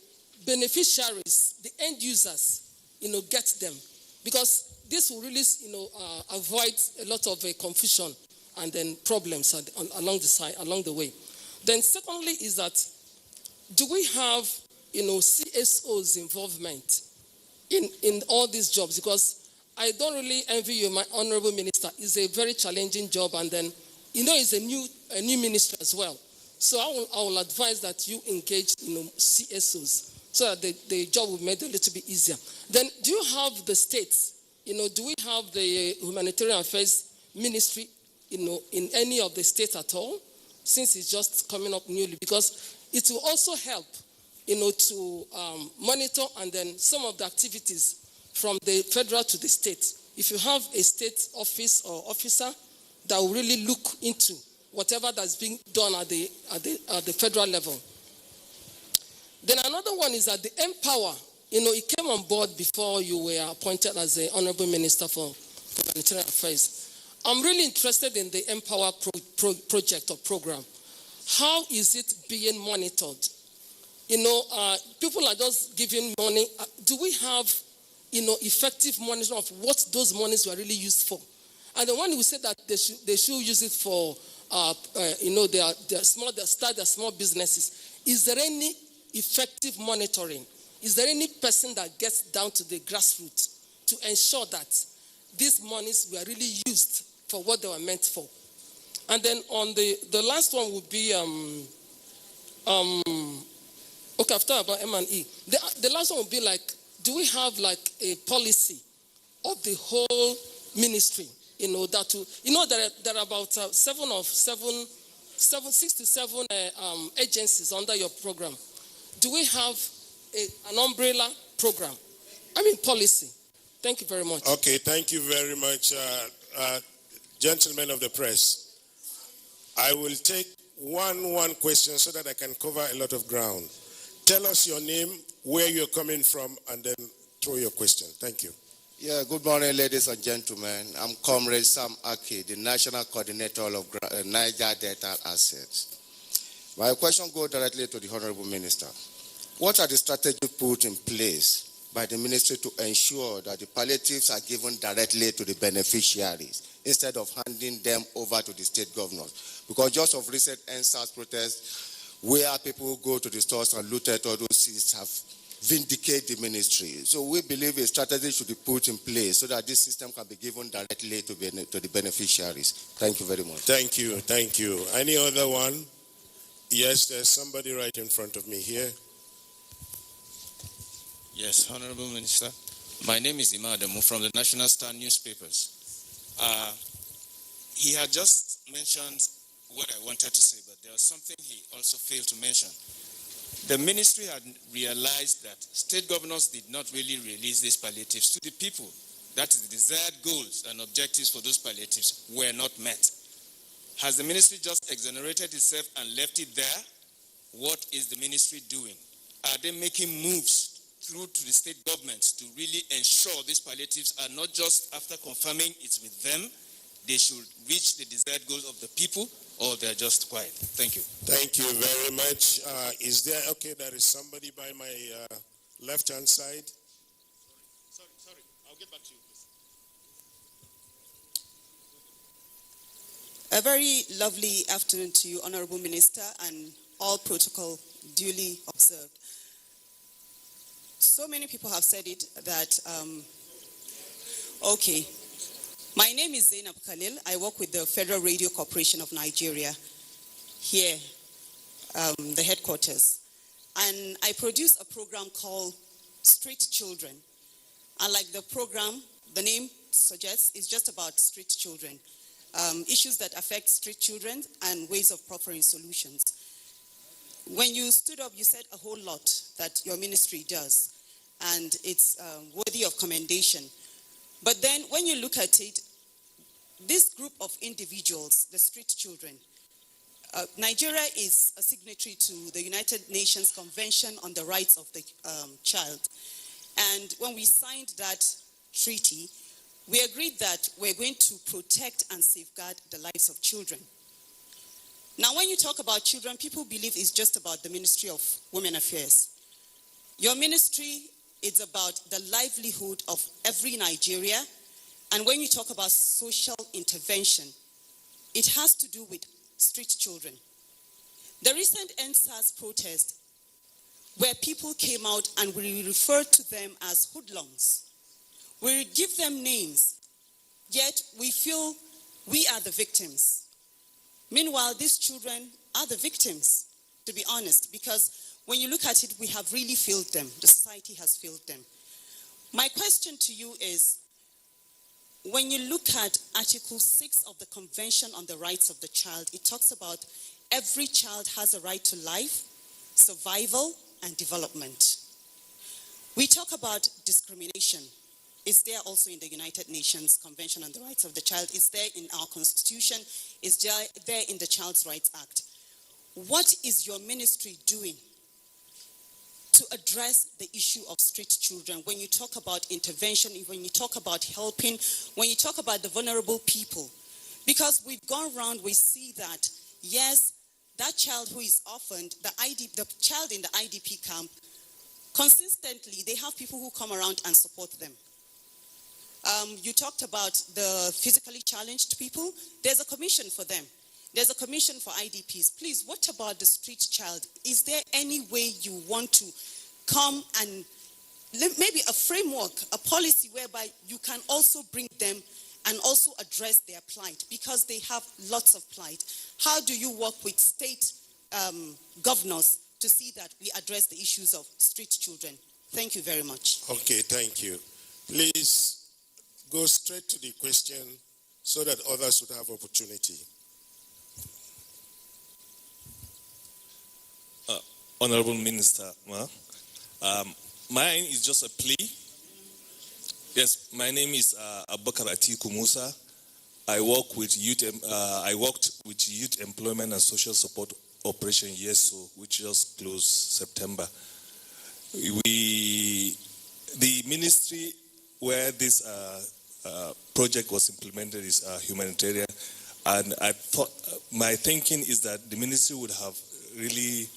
beneficiaries, the end users, get them? Because this will really, avoid a lot of confusion and then problems along the way. Then secondly is that, do we have, CSO's involvement in all these jobs? Because I don't really envy you, my honorable minister. It's a very challenging job, and then, it's a new minister as well. So I will advise that you engage, CSOs, so that the job will be made a little bit easier. Then, do you have the states? Do we have the humanitarian affairs ministry, in any of the states at all? Since it's just coming up newly, because it will also help, to monitor and then some of the activities from the federal to the state. If you have a state office or officer that will really look into whatever that's being done at the federal level. Then another one is that the Empower, it came on board before you were appointed as the Honorable Minister for Humanitarian Affairs. I'm really interested in the Empower project or program. How is it being monitored? People are just giving money. Do we have, effective monitoring of what those monies were really used for? And the one who said that they should use it for, their small businesses. Is there any effective monitoring? Is there any person that gets down to the grassroots to ensure that these monies were really used for what they were meant for? And then on the last one would be, okay, I've talked about M&E. The last one would be like, do we have like a policy of the whole ministry? There are about 6 to 7 agencies under your program. Do we have an umbrella program? Policy. Thank you very much. Okay, thank you very much, gentlemen of the press. I will take one question so that I can cover a lot of ground. Tell us your name, where you're coming from, and then throw your question. Thank you. Yeah, good morning, ladies and gentlemen. I'm Comrade Sam Aki, the National Coordinator of Niger Delta Assets. My question goes directly to the Honorable Minister. What are the strategies put in place by the ministry to ensure that the palliatives are given directly to the beneficiaries instead of handing them over to the state governors? Because just of recent NSAS protests, where people go to the stores and loot at all those seats, have vindicated the ministry. So we believe a strategy should be put in place so that this system can be given directly to the beneficiaries. Thank you very much. Thank you. Any other one? Yes, there's somebody right in front of me here. Yes, Honorable Minister. My name is Imadamu from the National Star newspapers. He had just mentioned what I wanted to say, but there was something he also failed to mention. The ministry had realized that state governors did not really release these palliatives to the people. That is, the desired goals and objectives for those palliatives were not met. Has the ministry just exonerated itself and left it there? What is the ministry doing? Are they making moves through to the state governments to really ensure these palliatives are not just after confirming it's with them, they should reach the desired goals of the people, or they're just quiet? Thank you. Thank you very much. There is somebody by my left-hand side. Sorry. I'll get back to you, please. A very lovely afternoon to you, Honorable Minister, and all protocol duly observed. So many people have said it that, my name is Zainab Khalil. I work with the Federal Radio Corporation of Nigeria here, the headquarters. And I produce a program called Street Children. And like the program, the name suggests, is just about street children. Issues that affect street children and ways of offering solutions. When you stood up, you said a whole lot that your ministry does, and it's worthy of commendation. But then when you look at it, this group of individuals, the street children, Nigeria is a signatory to the United Nations Convention on the Rights of the Child. And when we signed that treaty, we agreed that we're going to protect and safeguard the lives of children. Now, when you talk about children, people believe it's just about the Ministry of Women Affairs. Your ministry is about the livelihood of every Nigeria. And when you talk about social intervention, it has to do with street children. The recent EndSARS protest, where people came out and we referred to them as hoodlums. We give them names, yet we feel we are the victims. Meanwhile, these children are the victims, to be honest, because when you look at it, we have really failed them. The society has failed them. My question to you is, when you look at Article 6 of the Convention on the Rights of the Child, it talks about every child has a right to life, survival, and development. We talk about discrimination. It's there also in the United Nations Convention on the Rights of the Child. It's there in our Constitution. It's there in the Child's Rights Act. What is your ministry doing to address the issue of street children? When you talk about intervention, when you talk about helping, when you talk about the vulnerable people, because we've gone around, we see that, yes, that child who is orphaned, the child in the IDP camp, consistently, they have people who come around and support them. You talked about the physically challenged people. There's a commission for them. There's a commission for IDPs. Please, what about the street child? Is there any way you want to come and maybe a framework, a policy whereby you can also bring them and also address their plight, because they have lots of plight? How do you work with state governors to see that we address the issues of street children? Thank you very much. Okay, thank you. Please go straight to the question so that others would have opportunity. Honorable Minister, mine is just a plea. Yes, my name is Abubakar Atiku Musa. I worked with Youth Employment and Social Support Operation YESO, which just closed September. The ministry where this project was implemented is humanitarian, and I thought my thinking is that the ministry would have really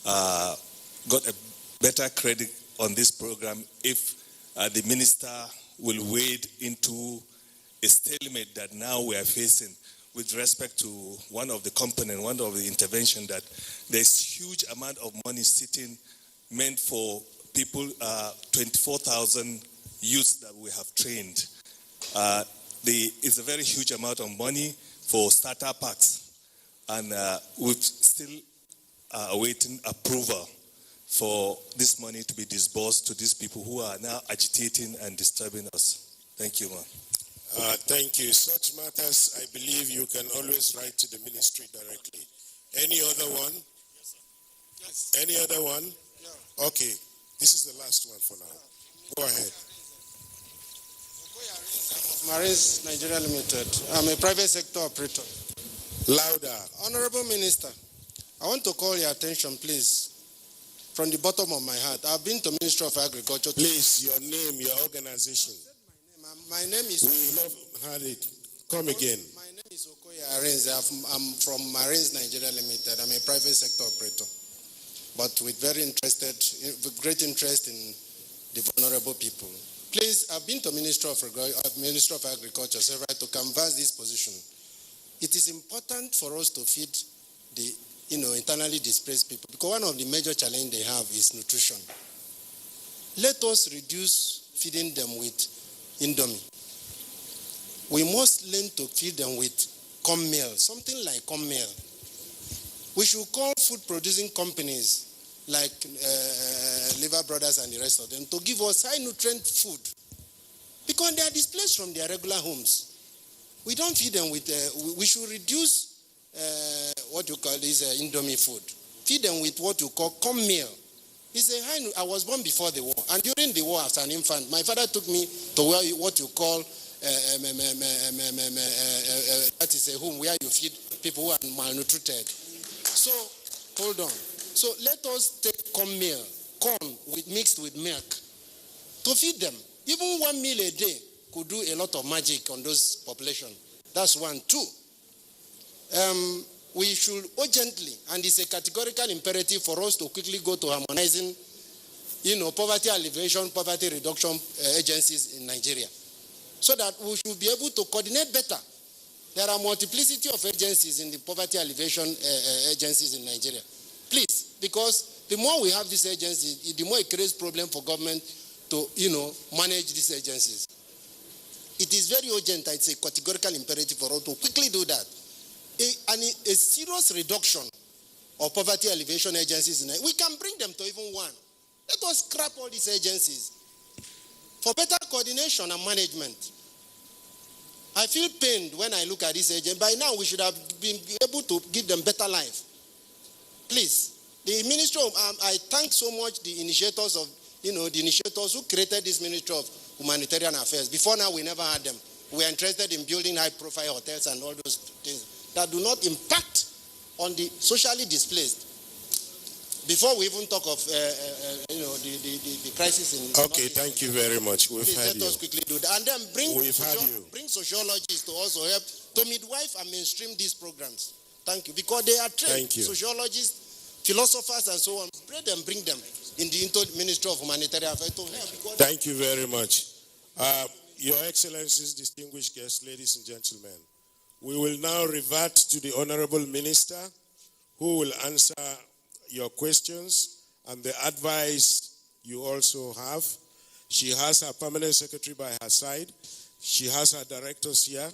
got a better credit on this program if the minister will wade into a stalemate that now we are facing with respect to one of the components, one of the intervention, that there's huge amount of money sitting meant for people, 24,000 youths that we have trained. It's a very huge amount of money for starter packs, and we're still awaiting approval for this money to be disbursed to these people who are now agitating and disturbing us. Thank you, ma'am. Thank you. Such matters, I believe you can always write to the ministry directly. Any other one? Yes. Any other one? Yeah. Okay. This is the last one for now. Go ahead. Marines Nigeria Limited. I'm a private sector operator. Louder. Honorable Minister, I want to call your attention, please, from the bottom of my heart. I've been to Ministry of Agriculture. Please, your name, your organization. My name is... We have heard it. Come again. My name is Okoye Arinze. I'm from Marines Nigeria Limited. I'm a private sector operator, but with great interest in the vulnerable people. Please, I've been to Ministry of Agriculture several to canvass this position. It is important for us to feed the internally displaced people, because one of the major challenges they have is nutrition. Let us reduce feeding them with Indomie. We must learn to feed them with corn meal, something like corn meal. We should call food producing companies like Liver Brothers and the rest of them to give us high nutrient food, because they are displaced from their regular homes. We don't feed them with, we should reduce what you call this Indomie food. Feed them with what you call corn meal. It's a high, I was born before the war, and during the war as an infant, my father took me to what you call that is a home where you feed people who are malnutrited. So, hold on. So let us take corn mixed with milk to feed them. Even 1 meal a day could do a lot of magic on those population. That's one. Two, we should urgently, and it's a categorical imperative for us to quickly go to harmonizing, poverty alleviation, poverty reduction agencies in Nigeria, so that we should be able to coordinate better. There are multiplicity of agencies in the poverty alleviation agencies in Nigeria. Please, because the more we have these agencies, the more it creates problem for government to, manage these agencies. It is very urgent. It's a categorical imperative for us to quickly do that. A serious reduction of poverty alleviation agencies, we can bring them to even one. Let us scrap all these agencies for better coordination and management. I feel pained when I look at this agency. By now, we should have been able to give them better life. Please, the Ministry of, I thank so much the initiators who created this Ministry of Humanitarian Affairs. Before now, we never had them. We are interested in building high-profile hotels and all those things that do not impact on the socially displaced. Before we even talk of, the crisis in... Okay, thank you very much. We've Please had let us quickly do that. And then bring sociologists to also help to midwife and mainstream these programs. Thank you. Because they are trained. Sociologists, philosophers, and so on. Bring them in the Ministry of Humanitarian Affairs to help. Thank you very much. Your Excellencies, distinguished guests, ladies and gentlemen, we will now revert to the Honorable Minister, who will answer your questions and the advice you also have. She has her permanent secretary by her side. She has her directors here.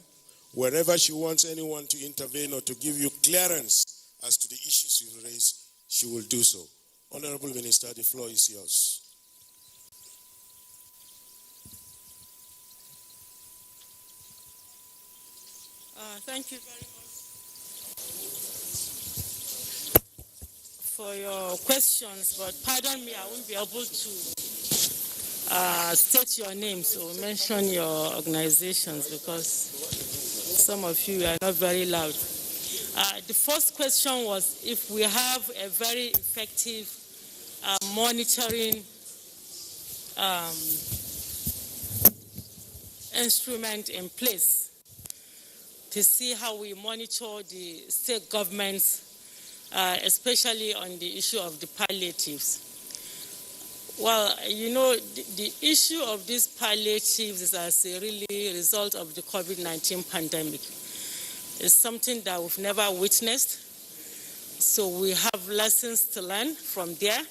Wherever she wants anyone to intervene or to give you clearance as to the issues you raise, she will do so. Honorable Minister, the floor is yours. Thank you very much for your questions, but pardon me, I won't be able to state your names or mention your organizations because some of you are not very loud. The first question was if we have a very effective monitoring instrument in place to see how we monitor the state governments, especially on the issue of the palliatives. Well, the issue of these palliatives is as a really result of the COVID-19 pandemic. It's something that we've never witnessed, so we have lessons to learn from there.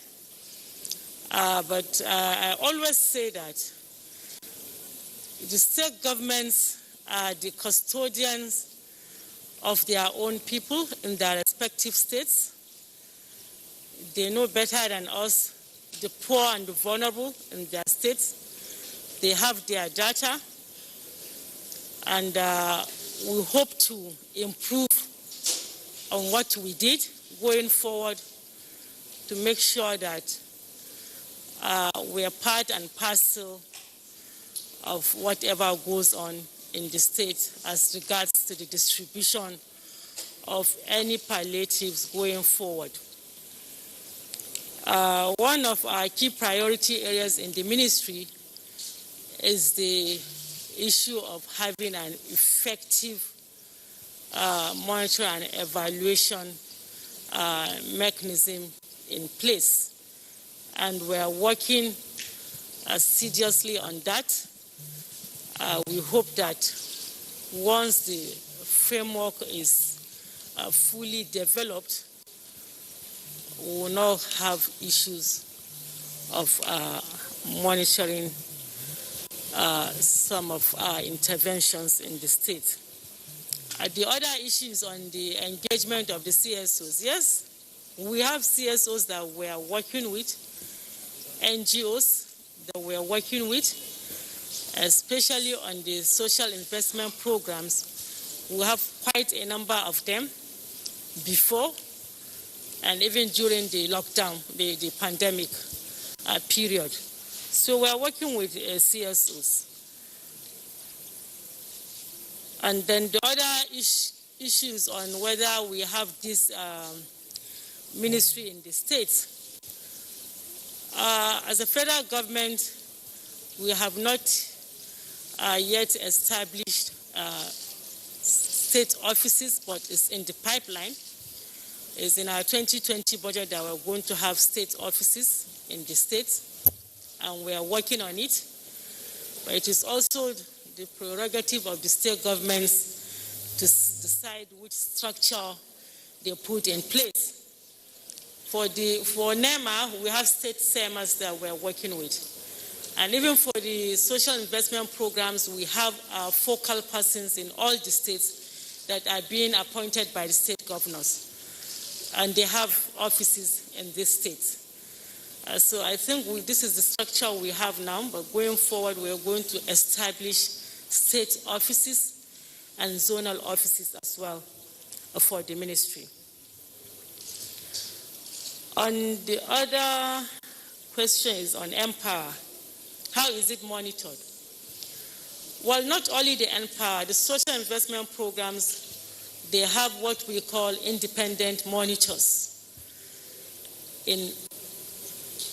But I always say that the state governments are the custodians of their own people in their respective states. They know better than us the poor and the vulnerable in their states. They have their data, and we hope to improve on what we did going forward to make sure that we are part and parcel of whatever goes on in the state as regards to the distribution of any palliatives going forward. One of our key priority areas in the ministry is the issue of having an effective monitoring and evaluation mechanism in place. And we are working assiduously on that. We hope that once the framework is fully developed, we will not have issues of monitoring some of our interventions in the state. The other issue is on the engagement of the CSOs. Yes, we have CSOs that we are working with, NGOs that we are working with, especially on the social investment programs. We have quite a number of them before and even during the lockdown, the pandemic period. So we are working with CSOs. And then the other issues on whether we have this ministry in the states. As a federal government, we have not yet established state offices, but it's in the pipeline. It's in our 2020 budget that we're going to have state offices in the states, and we are working on it. But it is also the prerogative of the state governments to decide which structure they put in place. For NEMA, we have state SEMAs that we're working with. And even for the social investment programs, we have focal persons in all the states that are being appointed by the state governors. And they have offices in these states. So I think this is the structure we have now, but going forward, we are going to establish state offices and zonal offices as well for the ministry. On the other question is on Empower. How is it monitored? Well, not only the Empower, the social investment programs, they have what we call independent monitors in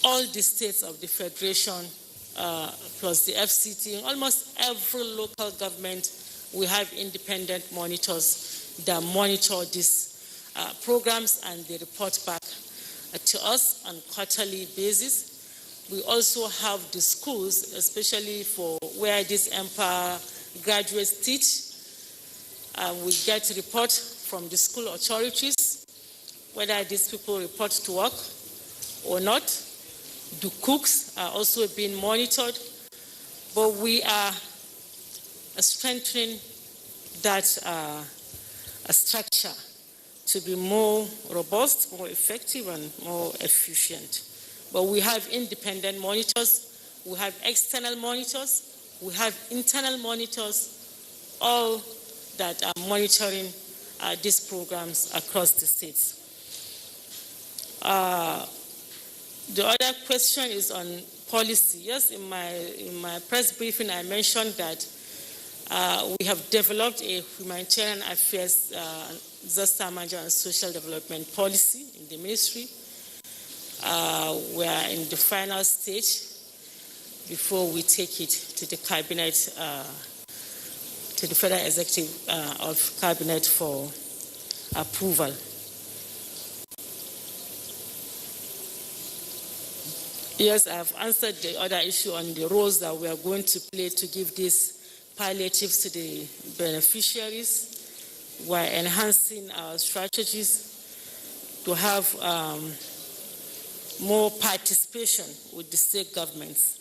all the states of the Federation, plus the FCT. In almost every local government, we have independent monitors that monitor these programs, and they report back to us on quarterly basis. We also have the schools, especially for where these Empower graduates teach. We get a report from the school authorities, whether these people report to work or not. The cooks are also being monitored, but we are strengthening that structure to be more robust, more effective, and more efficient. But we have independent monitors, we have external monitors, we have internal monitors, all that are monitoring these programs across the states. The other question is on policy. Yes, in my press briefing, I mentioned that we have developed a humanitarian affairs, disaster management and social development policy in the ministry. We are in the final stage before we take it to the cabinet, to the Federal Executive of Cabinet for approval. Yes, I have answered the other issue on the roles that we are going to play to give these palliatives to the beneficiaries. We're enhancing our strategies to have more participation with the state governments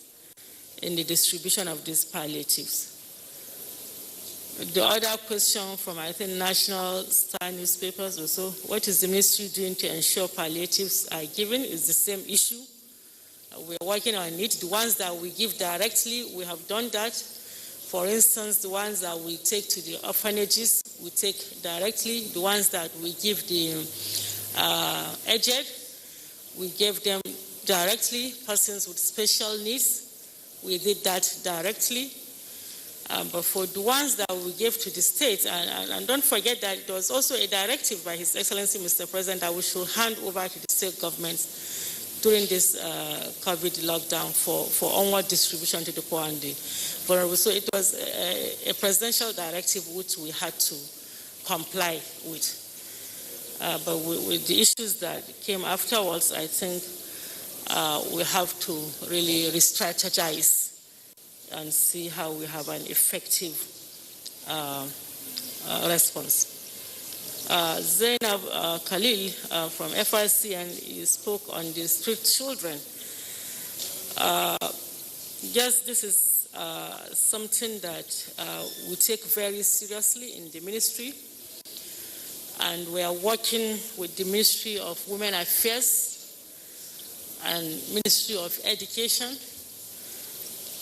in the distribution of these palliatives. The other question from, I think, National Star newspapers also, what is the ministry doing to ensure palliatives are given, is the same issue. We're working on it. The ones that we give directly, we have done that. For instance, the ones that we take to the orphanages, we take directly. The ones that we give the aged, we gave them directly. Persons with special needs, we did that directly. But for the ones that we gave to the states, and don't forget that there was also a directive by His Excellency Mr. President that we should hand over to the state governments during this COVID lockdown for onward distribution to the poor and the vulnerable. So it was a presidential directive which we had to comply with. But with the issues that came afterwards, I think we have to really re-strategize and see how we have an effective response. Zainab Khalil from FRC, and you spoke on the street children. Yes, this is something that we take very seriously in the ministry, and we are working with the Ministry of Women Affairs and Ministry of Education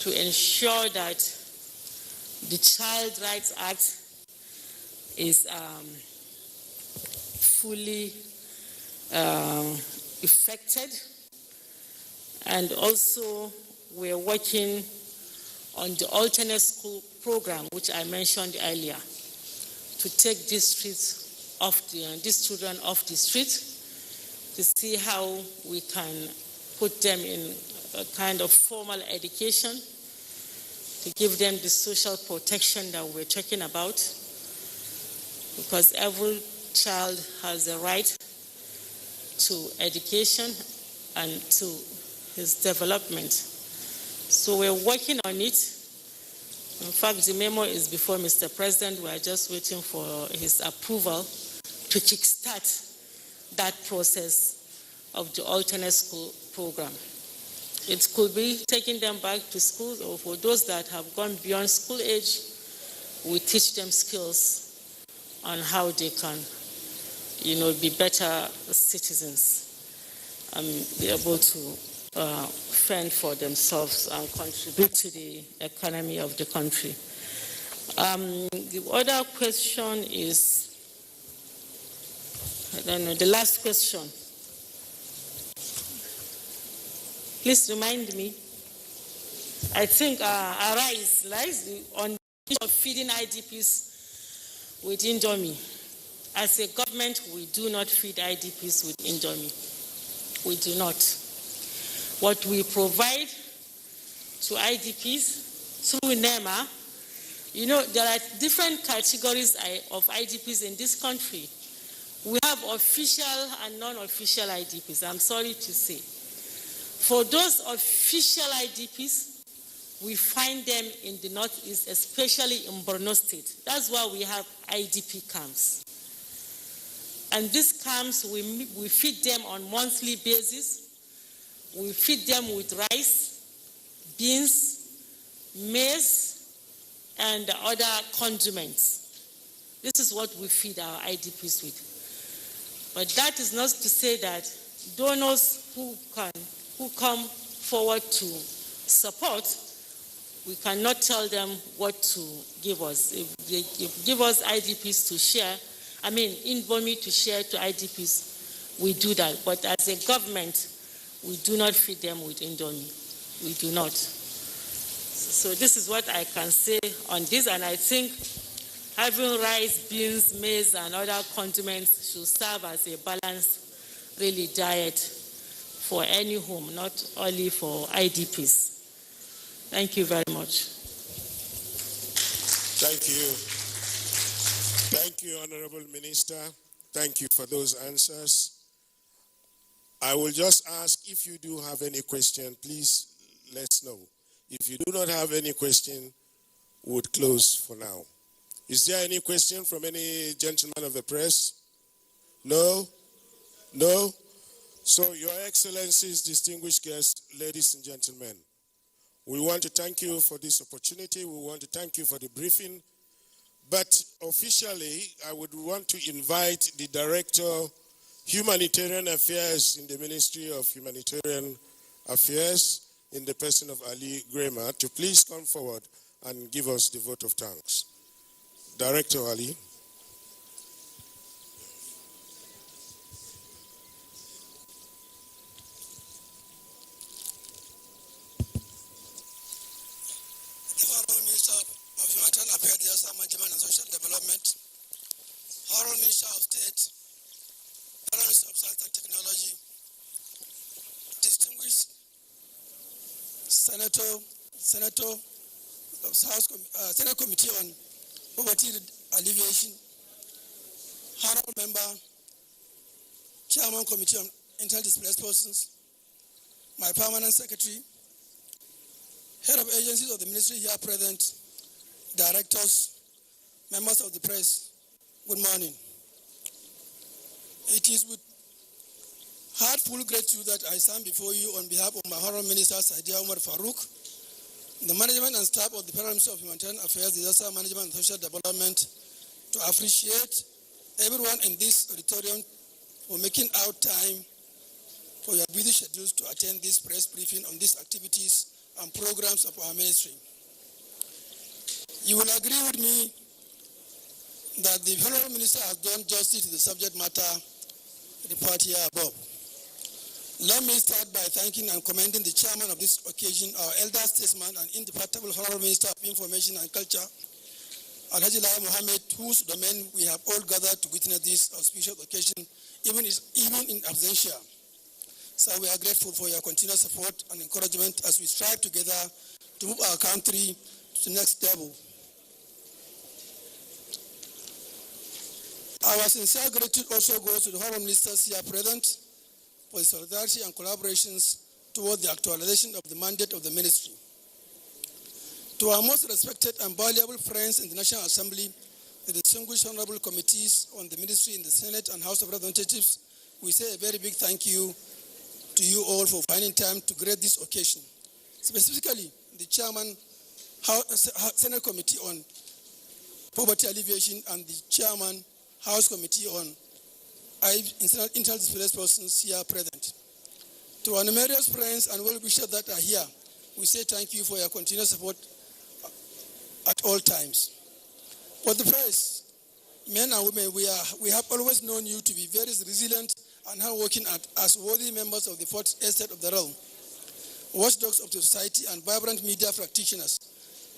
to ensure that the Child Rights Act is fully effected. And also we're working on the alternate school program, which I mentioned earlier, to take these children off the street to see how we can put them in a kind of formal education, to give them the social protection that we're talking about, because every child has a right to education and to his development. So we're working on it. In fact, the memo is before Mr. President. We are just waiting for his approval to kickstart that process of the alternate school program. It could be taking them back to school, or for those that have gone beyond school age, we teach them skills on how they can, be better citizens and be able to fend for themselves and contribute to the economy of the country. The other question is, the last question. Please remind me. I think Arise lies on the issue of feeding IDPs with Indomie. As a government, we do not feed IDPs with Indomie. We do not. What we provide to IDPs through NEMA, there are different categories of IDPs in this country. We have official and non-official IDPs, I'm sorry to say. For those official IDPs, we find them in the Northeast, especially in Borno State. That's why we have IDP camps. And these camps, we feed them on monthly basis. We feed them with rice, beans, maize, and other condiments. This is what we feed our IDPs with. But that is not to say that donors who come forward to support, we cannot tell them what to give us. If they give us IDPs to share, Indomie to share to IDPs, we do that. But as a government, we do not feed them with Indomie. We do not. So this is what I can say on this, and I think having rice, beans, maize, and other condiments should serve as a balanced, really, diet for any home, not only for IDPs. Thank you very much. Thank you. Thank you, Honorable Minister. Thank you for those answers. I will just ask, if you do have any question, please let us know. If you do not have any question, we would close for now. Is there any question from any gentleman of the press? No? No? So, Your Excellencies, distinguished guests, ladies and gentlemen, we want to thank you for this opportunity. We want to thank you for the briefing. But officially, I would want to invite the Director, Humanitarian Affairs in the Ministry of Humanitarian Affairs, in the person of Ali Grema, to please come forward and give us the vote of thanks. Director Ali. The Honorable Minister of Humanitarian Affairs, Management and Social Development, Honorable Minister of State, Honorable Minister of Science and Technology, distinguished Senator of Senate Committee on Poverty Alleviation, Honorable Member, Chairman Committee on Internally Displaced Persons, my Permanent Secretary, Head of Agencies of the Ministry here present, Directors, Members of the Press, good morning. It is with heartful gratitude that I stand before you on behalf of my Honorable Minister Saidiya Umar Farouk, the management and staff of the Federal Ministry of Humanitarian Affairs, Disaster Management and Social Development, to appreciate everyone in this auditorium for making out time for your busy schedules to attend this press briefing on these activities and programs of our ministry. You will agree with me that the Honorable Minister has done justice to the subject matter reported here above. Let me start by thanking and commending the chairman of this occasion, our elder statesman and indefatigable Honorable Minister of Information and Culture, Alhaji Lai Mohammed, who whose domain we have all gathered to witness this auspicious occasion, even in absentia. So we are grateful for your continued support and encouragement as we strive together to move our country to the next level. Our sincere gratitude also goes to the Honourable Ministers here present for the solidarity and collaborations toward the actualization of the mandate of the ministry. To our most respected and valuable friends in the National Assembly, the distinguished honorable committees on the ministry in the Senate and House of Representatives, we say a very big thank you to you all for finding time to grace this occasion. Specifically, the chairman, Senate Committee on Poverty Alleviation and the chairman, House Committee on Internal Displaced Persons here present. To our numerous friends and well-wishers that are here, we say thank you for your continued support at all times. For the press, men and women, we have always known you to be very resilient and hardworking as worthy members of the fourth estate of the realm, watchdogs of the society and vibrant media practitioners.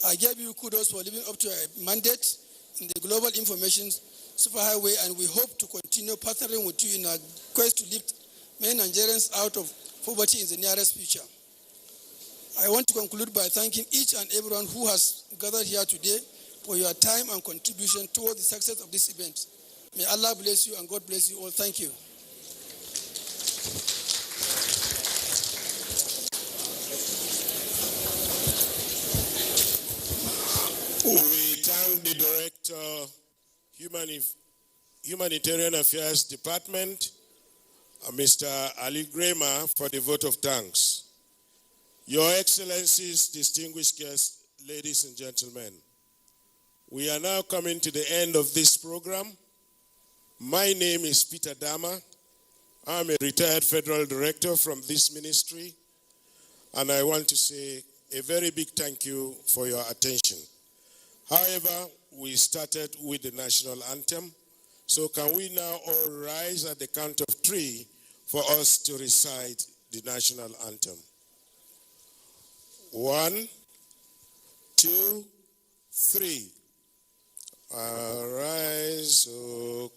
I give you kudos for living up to a mandate in the global information superhighway, and we hope to continue partnering with you in our quest to lift many Nigerians out of poverty in the nearest future. I want to conclude by thanking each and everyone who has gathered here today for your time and contribution toward the success of this event. May Allah bless you and God bless you all. Thank you. We thank the Director, Humanitarian Affairs Department, Mr. Ali Grema, for the vote of thanks. Your Excellencies, distinguished guests, ladies and gentlemen, we are now coming to the end of this program. My name is Peter Dama. I'm a retired federal director from this ministry, and I want to say a very big thank you for your attention. However, we started with the national anthem, so can we now all rise at the count of 3 for us to recite the national anthem? 1, 2, 3. Arise, O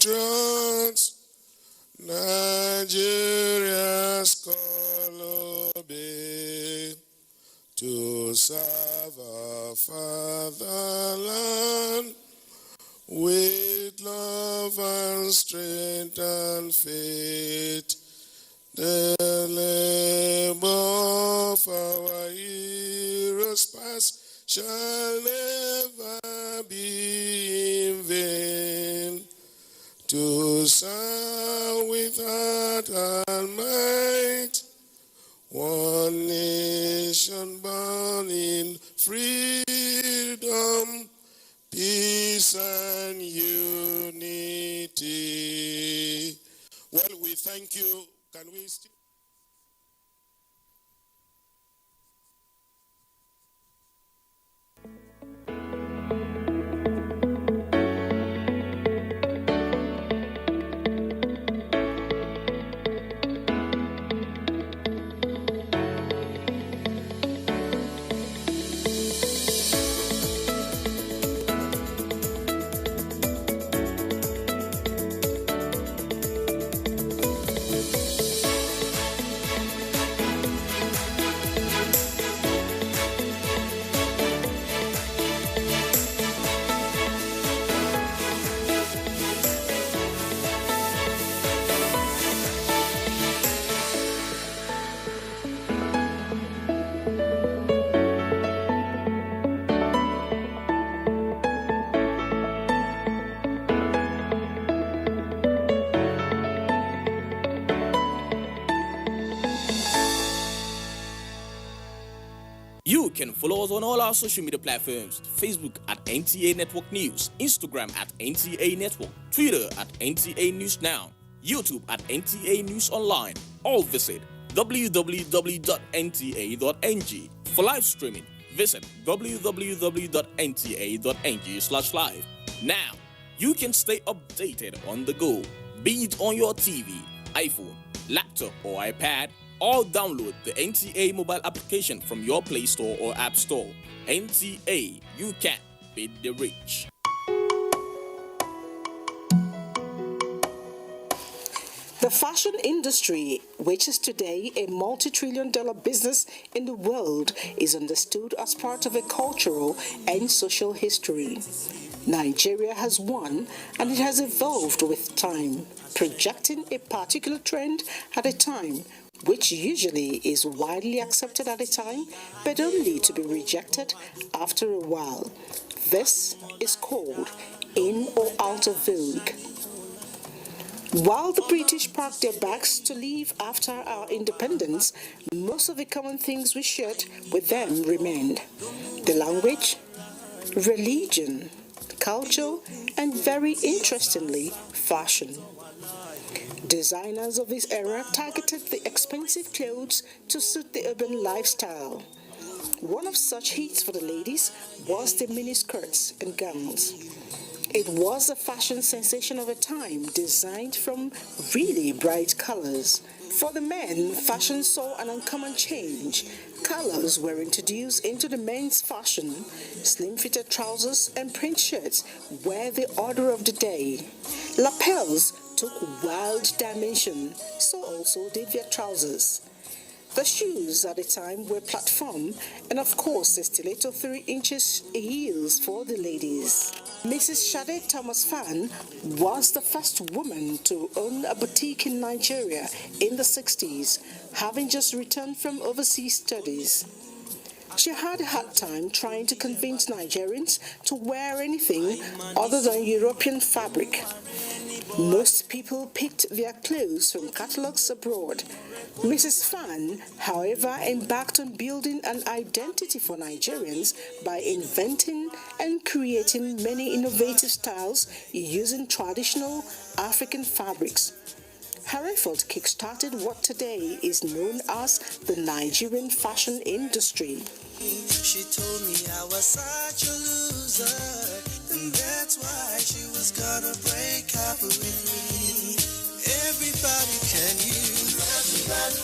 compatriots, Nigeria's call obey, to serve our fatherland with love and strength and faith. The labor of our heroes past shall never be in vain. To serve with heart and might, one nation born in freedom, peace and unity. Well, we thank you. Can we still? You can follow us on all our social media platforms: Facebook at NTA Network News, Instagram at NTA Network, Twitter at NTA News Now, YouTube at NTA News Online. Or visit www.nta.ng. For live streaming, visit www.nta.ng/live. Now, you can stay updated on the go, be it on your TV, iPhone, laptop, or iPad, or download the NTA mobile application from your Play Store or App Store. NTA, you can beat the rich. fashion industry, which is today a multi-trillion-dollar business in the world, is understood as part of a cultural and social history. Nigeria has won, and it has evolved with time, projecting a particular trend at a time, which usually is widely accepted at a time, but only to be rejected after a while. This is called in or out of vogue. While the British packed their bags to leave after our independence, most of the common things we shared with them remained. The language, religion, culture, and very interestingly, fashion. Designers of this era targeted the expensive clothes to suit the urban lifestyle. One of such hits for the ladies was the miniskirts and gowns. It was a fashion sensation of a time, designed from really bright colors. For the men, fashion saw an uncommon change. Colors were introduced into the men's fashion. Slim-fitted trousers and print shirts were the order of the day. Lapels took wild dimension, so also did their trousers. The shoes at the time were platform, and of course, the stiletto 3 inches heels for the ladies. Mrs. Shade Thomas Fan was the first woman to own a boutique in Nigeria in the 60s, having just returned from overseas studies. She had a hard time trying to convince Nigerians to wear anything other than European fabric. Most people picked their clothes from catalogs abroad. Mrs. Fan, however, embarked on building an identity for Nigerians by inventing and creating many innovative styles using traditional African fabrics. Her effort kick-started what today is known as the Nigerian fashion industry. She told me I was such a loser, and that's why she was gonna break up with me. Everybody, can you imagine that?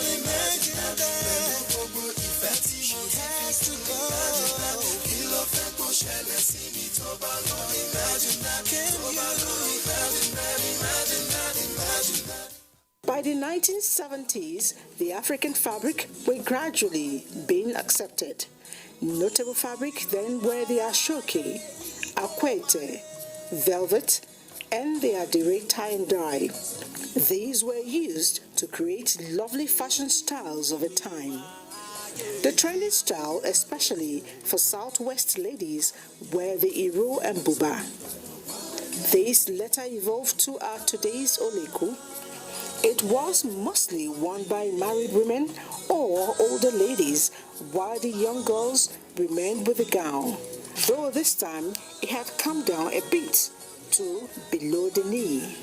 Imagine that. She has to go. Imagine that. Can you imagine that? By the 1970s, the African fabric were gradually being accepted. Notable fabric then were the ashoke, akwete, velvet, and the adire tie and dye. These were used to create lovely fashion styles of a time. The trending style, especially for Southwest ladies, were the iro and buba. These later evolved to our today's oleku. It was mostly worn by married women or older ladies, while the young girls remained with the gown, though this time it had come down a bit to below the knee.